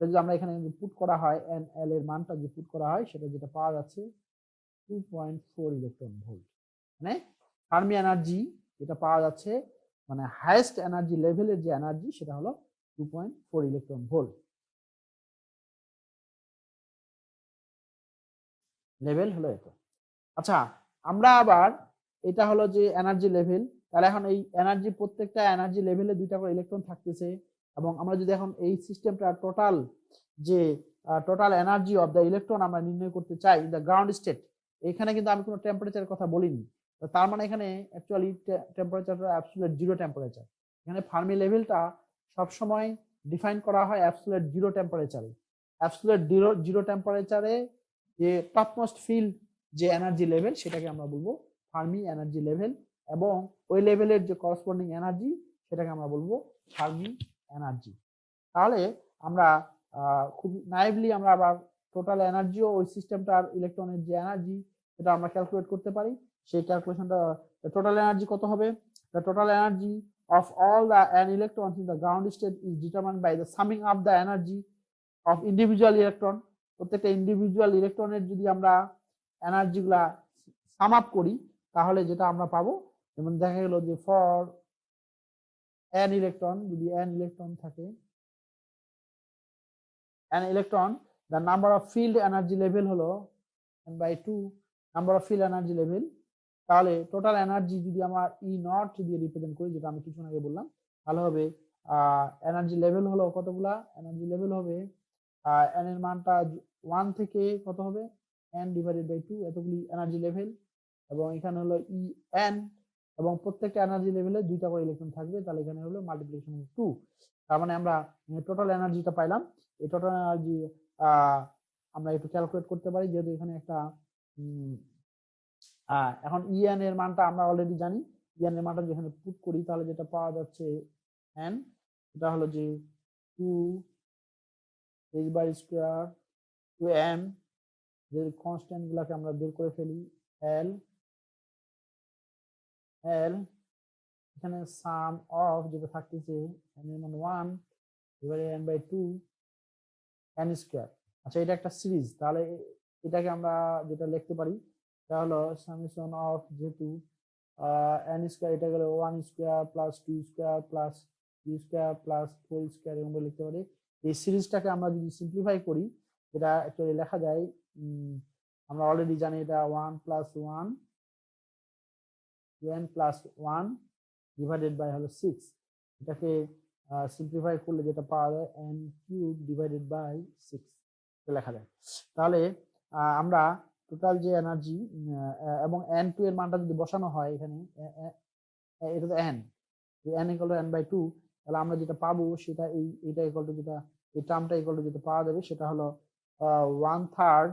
যদি আমরা এখানে পুট করা হয় এন এল এর মানটা যে পুট করা হয় সেটা যেটা পাওয়া যাচ্ছে 2.4 ইলেকট্রন ভোল্ট, মানে ফার্মি এনার্জি যেটা পাওয়া যাচ্ছে মানে হাইয়েস্ট এনার্জি লেভেলের যে এনার্জি সেটা হলো 2.4 ইলেকট্রন ভোল্ট লেভেল হলো এটা। আচ্ছা, আমরা আবার এটা হলো যে এনার্জি লেভেল, তাহলে এখন এই এনার্জি প্রত্যেকটা এনার্জি লেভেলে দুইটা করে ইলেকট্রন থাকতেছে, এবং আমরা যদি এখন এই সিস্টেমটা total energy of the electron আমরা নির্ণয় করতে চাই ইন দ্য গ্রাউন্ড স্টেট, এখানে কিন্তু আমি কোনো টেম্পারেচারের কথা বলিনি, তার মানে এখানে অ্যাকচুয়ালি টেম্পারেচারটা অ্যাবসলিউট জিরো টেম্পারেচার, এখানে ফার্মি লেভেলটা সবসময় ডিফাইন করা হয় অ্যাবসলিউট জিরো টেম্পারেচারে। অ্যাবসলিউট জিরো টেম্পারেচারে যে টপমোস্ট ফিল্ড যে এনার্জি লেভেল সেটাকে আমরা বলবো ফার্মি এনার্জি লেভেল, এবং ওই লেভেলের যে করসপন্ডিং এনার্জি সেটাকে আমরা বলবো ফার্মি এনার্জি। তাহলে আমরা খুব নাইভলি আমরা আবার টোটাল এনার্জি ও ওই সিস্টেমটার ইলেকট্রনের যে এনার্জি সেটা আমরা ক্যালকুলেট করতে পারি। সেই ক্যালকুলেশনটা টোটাল এনার্জি কত হবে, the total energy of all the electrons in the ground state is determined by the summing up the energy of individual electron। প্রত্যেকটা ইন্ডিভিজুয়াল ইলেকট্রনের যদি আমরা এনার্জিগুলা সাম আপ করি তাহলে যেটা আমরা পাবো, যেমন দেখা গেল যে ফর n ইলেকট্রন, যদি n ইলেকট্রন থাকে, n electron the number of field energy level হলো n by 2 number of field energy level, তাহলে টোটাল এনার্জি যদি আমরা ই নট দিয়ে রিপ্রেজেন্ট করি যেটা আমি কিছুক্ষণ আগে বললাম, তাহলে হবে এনার্জি লেভেল হলো কতগুলা, এনার্জি লেভেল হবে n এর মানটা 1 থেকে কত হবে n ডিভাইডেড বাই 2 এতগুলি এনার্জি লেভেল, এবং এখানে হলো ই এন, এবং প্রত্যেকটা এনার্জি লেভেলে দুইটা করে ইলেকট্রন থাকবে, তাহলে এখানে হলো মাল্টিপ্লিকেশন 2, তার মানে আমরা টোটাল এনার্জিটা পাইলাম। এই টোটাল এনার্জি আমরা একটু ক্যালকুলেট করতে পারি, যেহেতু এখানে একটা এখন ইএন এর মানটা আমরা অলরেডি জানি, ইএন এর মানটা যেখানে পুট করি তাহলে যেটা পাওয়া যাচ্ছে এন, এটা হলো যে 2 h বার স্কয়ার 2m, যে কনস্ট্যান্ট গুলাকে আমরা বের করে ফেলি এল এখানে সাম অফ যেটা থাকতেছে n এর মান 1 divided n by 2 n square. আচ্ছা, এটা একটা সিরিজ, তাহলে এটাকে আমরা যেটা লিখতে পারি এটা হলো সামেশন অফ, যেহেতু n স্কয়ার, এটা গেল 1 square plus 2 square plus 3 square plus 4 square, এরকম লিখতে পারি। এই সিরিজটাকে আমরা যদি সিম্পলিফাই করি যেটা অ্যাকচুয়ালি লেখা যায়, আমরা অলরেডি জানি এটা 1 plus 1 n plus 1 divided by হলো 6, এটাকে সিম্পলিফাই করলে যেটা পাওয়া যায় n³/6 লেখা যায়। তাহলে আমরা টোটাল যে এনার্জি এবং n2 এর মানটা যদি বসানো হয় এখানে, এটা তো n, n=n/2, তাহলে আমরা যেটা পাবো সেটা এটা ইকুয়াল টু যেটা, এই টার্মটা ইকুয়াল টু যেটা পাওয়া যাবে সেটা হলো 1/3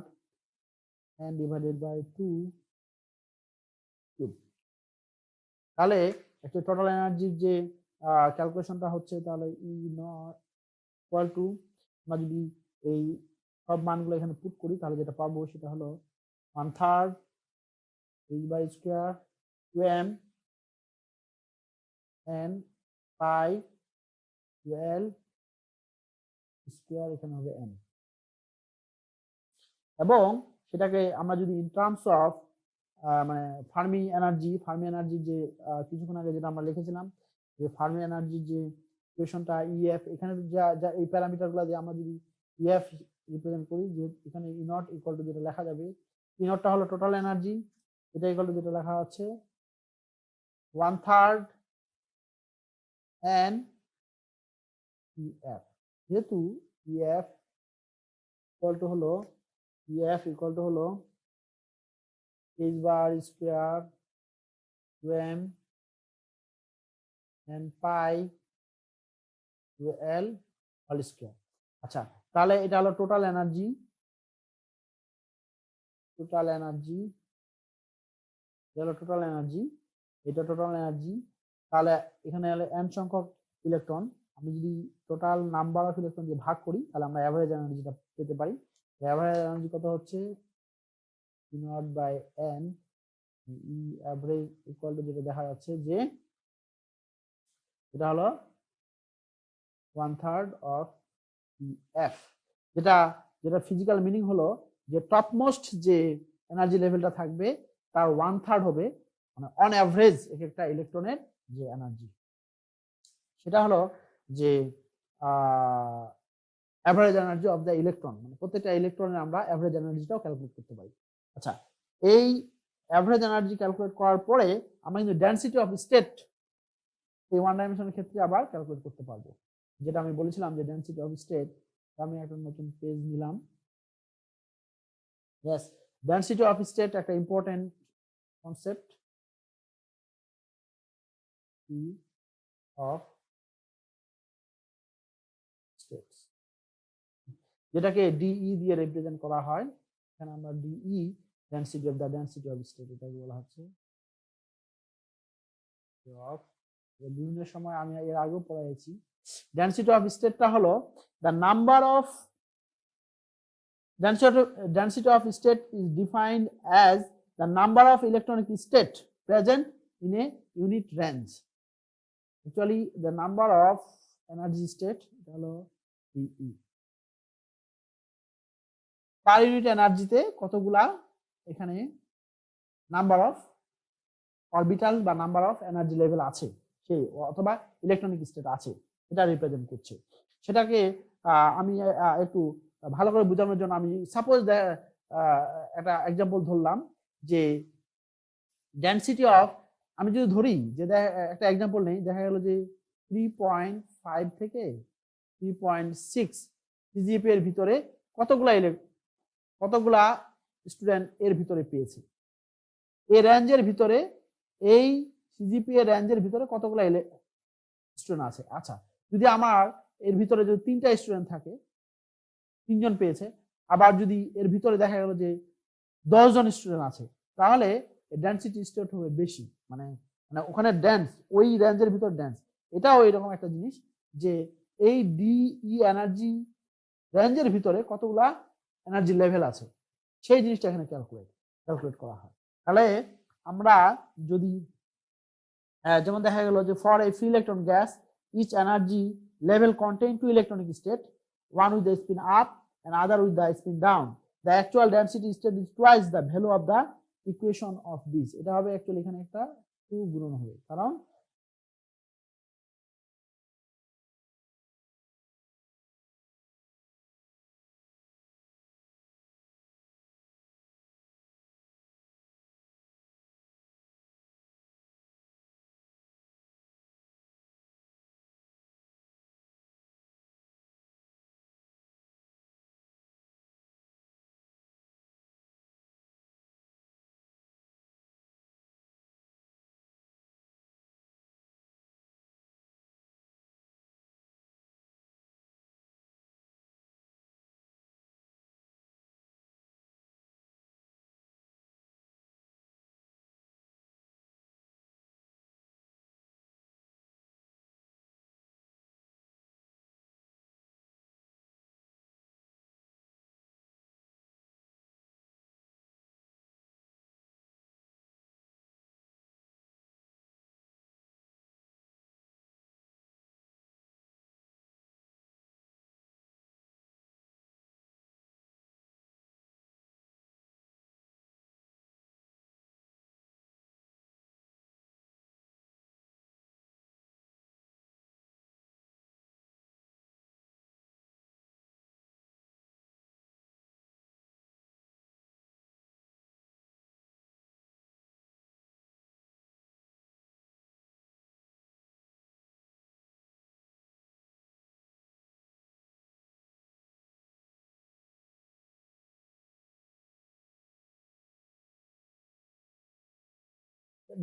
n/2 কিউব। তাহলে একটা টোটাল এনার্জির যে ক্যালকুলেশনটা হচ্ছে, তাহলে ই নট ইকুয়াল টু, আমরা যদি এই সব মানগুলো এখানে পুট করি তাহলে যেটা পাবো সেটা হলো 1/3 h/² 2m n pi l square, এখানে হবে n। এবং সেটাকে আমরা যদি ইন টার্মস অফ মানে ফার্মি এনার্জি যে কিছুক্ষণ আগে যেটা আমরা লিখেছিলাম, যে ফার্মি এনার্জির যে ইকুয়েশনটা ইএফ, এখানে যা এই প্যারামিটারগুলো দিয়ে আমরা যদি ইএফ রিপ্রেজেন্ট করি, যে এখানে ই নট ইকুয়াল টু যেটা লেখা যাবে, ই নটটা হলো টোটাল এনার্জি, এটা ইকুয়াল টু যেটা লেখা আছে 1/3 n ইএফ। যেহেতু ইএফ ইকুয়াল টু হলো h/² 2m n pi l whole square. আচ্ছা, তাহলে এটা হলো টোটাল এনার্জি, এটা হলো টোটাল এনার্জি। তাহলে এখানে হলো n সংখ্যক ইলেকট্রন, আমি যদি টোটাল নাম্বার অফ ইলেকট্রন দিয়ে ভাগ করি তাহলে আমরা অ্যাভারেজ এনার্জিটা পেতে পারি। অ্যাভারেজ এনার্জি কত হচ্ছে, E0/n, E average equal to যেটা দেখা যাচ্ছে যে এটা হলো 1/3 অফ EF, যেটা ফিজিক্যাল মিনিং হলো যে টপমোস্ট যে এনার্জি লেভেলটা থাকবে তার 1/3 হবে, মানে অন অ্যাভারেজ এক একটা ইলেকট্রনের যে এনার্জি, সেটা হলো যে average energy of the electron, মানে প্রত্যেকটা ইলেকট্রনের আমরা অ্যাভারেজ এনার্জিটাও ক্যালকুলেট করতে পারি। আচ্ছা, এই অ্যাভারেজ এনার্জি ক্যালকুলেট করার পরে আমরা কিন্তু ডেনসিটি অফ স্টেট এই ওয়ান ডাইমেনশনের ক্ষেত্রে আবার ক্যালকুলেট করতে পারবো, যেটা আমি বলেছিলাম যে ডেনসিটি অফ স্টেট। আমি একটা নতুন পেজ নিলাম। ইয়েস, ডেনসিটি অফ স্টেট একটা ইম্পর্টেন্ট কনসেপ্ট অফ স্টেটস, যেটাকে ডিই দিয়ে রিপ্রেজেন্ট করা হয়। এখানে আমরা ডিই, ডেনসিটি অফ স্টেট, এটাকে বলা হচ্ছে অফ, বিভিন্ন সময় আমি এর আগেও পড়াইছি। ডেনসিটি অফ স্টেটটা হলো the number of density of state is defined as the number of electronic state present in a unit range. Actually, the number of energy state হলো DE, পার ইউনিট এনার্জিতে কতগুলা এখানে নাম্বার অফ অরবিটাল বা নাম্বার অফ এনার্জি লেভেল আছে সেই, অথবা ইলেকট্রনিক স্টেট আছে, এটা রিপ্রেজেন্ট করছে। সেটাকে আমি একটু ভালো করে বোঝানোর জন্য আমি সাপোজ একটা এক্সাম্পল ধরলাম যে ডেনসিটি অফ, আমি যদি ধরি যে একটা এক্সাম্পল নেই, দেখা গেল যে 3.5 থেকে 3.6 সিজিপিএ এর ভিতরে কতগুলা স্টুডেন্ট এর ভিতরে পেয়েছে, এই রেঞ্জের ভিতরে, এই সিজিপিএ রেঞ্জের ভিতরে কতগুলা স্টুডেন্ট আছে। আচ্ছা, যদি আমার এর ভিতরে যদি 3টা স্টুডেন্ট থাকে, 3জন পেয়েছে, আবার যদি এর ভিতরে দেখা গেল যে 10 জন স্টুডেন্ট আছে, তাহলে ডেনসিটি স্টেট হবে বেশি, মানে ওখানে ডেন্স, ওই রেঞ্জের ভিতর ডেন্স। এটাও এরকম একটা জিনিস যে এই ডিই এনার্জি রেঞ্জের ভিতরে কতগুলা এনার্জি লেভেল আছে, সেই জিনিসটা এখানে ক্যালকুলেট করা হয়। তাহলে আমরা যদি যেমন দেখা গেল যে for a free electron gas each energy level contain two electronic state, one with the spin up and other with the spin down. The actual density state is twice the value of the equation of this. এটা হবে অ্যাকচুয়ালি এখানে একটা 2 গুণন হবে, কারণ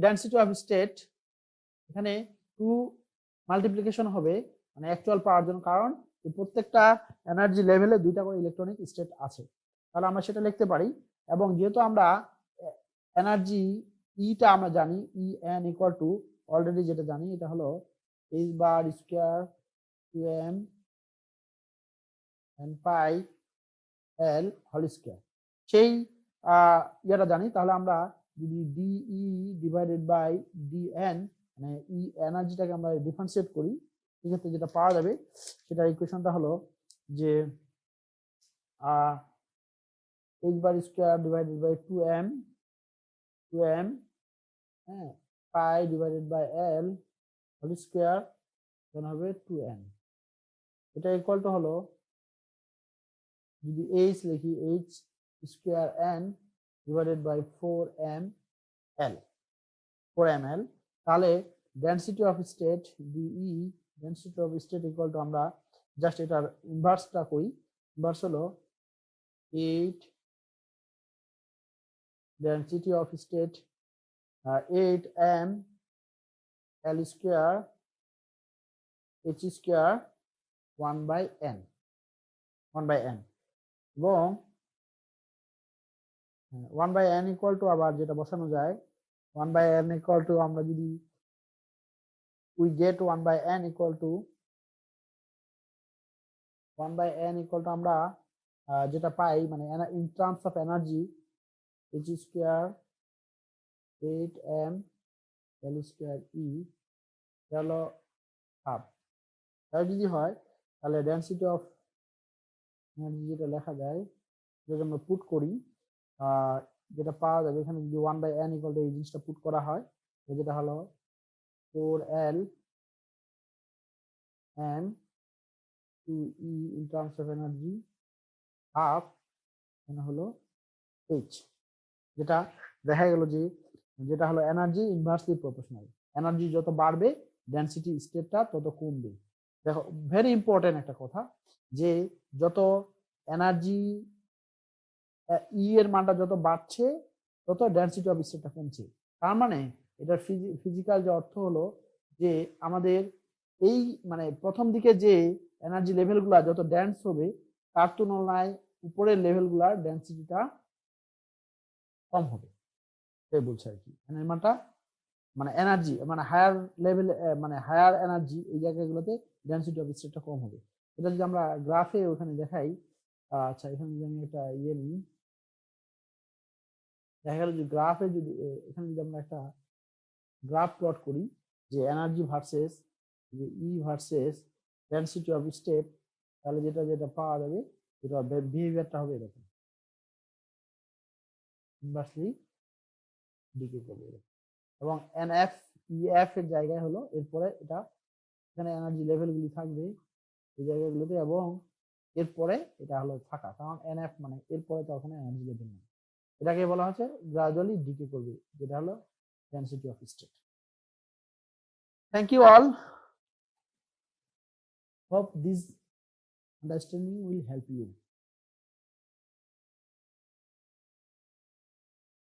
ডেনসিটি অফ স্টেট এখানে 2 মাল্টিপ্লিকেশন হবে মানে অ্যাকচুয়াল পাওয়ার জন্য, কারণ প্রত্যেকটা এনার্জি লেভেলে 2টা করে ইলেকট্রনিক স্টেট আছে, তাহলে আমরা সেটা লিখতে পারি। এবং যেহেতু আমরা এনার্জি ইটা আমরা জানি, E N equal to already যেটা জানি এটা হলো h bar square 2m n পাই l হোল স্কয়ার, সেই ইয়েটা জানি। তাহলে আমরা যদি ডিই ডিভাইডেড বাই ডিএন মানে ই এনার্জিটাকে আমরা ডিফারেন্সিয়েট করি, সেক্ষেত্রে যেটা পাওয়া যাবে সেটা ইকুয়েশনটা হলো যে h bar square divided by 2m হ্যাঁ pi divided by l whole square then হবে 2n। এটা ইকুয়াল টু হলো যদি h লিখি h square n divided by 4ml তাহলে density of state DE density of state equal to আমরা জাস্ট এটার ইনভার্সটা করি। ইনভার্স হলো 8 density of state 8m l square h square 1 by n এবং 1 বাই n ইকুয়াল টু আবার যেটা বসানো যায় 1 বাই n ইকুয়াল টু আমরা যদি we get 1 by n equal to 1 by n equal to আমরা যেটা পাই মানে in terms of energy h square 8m l square e হলো হাফ। তাই যদি হয় তাহলে ডেনসিটি অফ এনার্জি যেটা লেখা যায় যদি আমরা পুট করি যেটা পাওয়া যাবে এখানে যদি 1 by n equal to এই জিনিসটা পুট করা হয় যেটা হলো 4l and 2e in terms of energy half হলো h, যেটা দেখা গেল যে যেটা হলো এনার্জি ইনভার্সলি প্রপোর্শনাল, এনার্জি যত বাড়বে ডেনসিটি স্টেটটা তত কমবে। দেখো ভেরি ইম্পর্টেন্ট একটা কথা যে যত এনার্জি ই এর মানটা যত বাড়ছে তত ডেনসিটি অফ স্টেটটা কমছে। তার মানে এটার ফিজিক্যাল যে অর্থ হলো যে আমাদের এই মানে প্রথম দিকে যে এনার্জি লেভেলগুলো যত ডেন্স হবে তার তুলনায় উপরের লেভেলগুলোর ডেন্সিটিটা কম হবে, তাই বলছে আর কি। মানটা মানে এনার্জি মানে হায়ার লেভেল মানে হায়ার এনার্জি এই জায়গাগুলোতে ডেনসিটি অফ স্টেটটা কম হবে। এটা যদি আমরা গ্রাফে ওখানে দেখাই, আচ্ছা এখানে যদি আমি একটা ইয়ে নিই, দেখা গেল যে গ্রাফে যদি এখানে যদি আমরা একটা গ্রাফ প্লট করি যে এনার্জি ভার্সেস যে ই ভার্সেস ডেনসিটি অফ স্টেট, তাহলে যেটা যেটা পাওয়া যাবে এটা বিহেভিয়ারটা হবে এরকম ইনভার্সলি ডিকে করবে এবং এনএফ ইএফ এর জায়গায় হলো এরপরে এটা এখানে এনার্জি লেভেলগুলি থাকবে এই জায়গাগুলোতে এবং এরপরে এটা হলো ফাঁকা, কারণ এনএফ মানে এরপরে তো ওখানে এনার্জি লেভেল নেই, এটাকে বলা হচ্ছে গ্রাজুয়ালি ডিকে করবে যেটা হলো density of state. Thank you all. Hope this understanding will help you.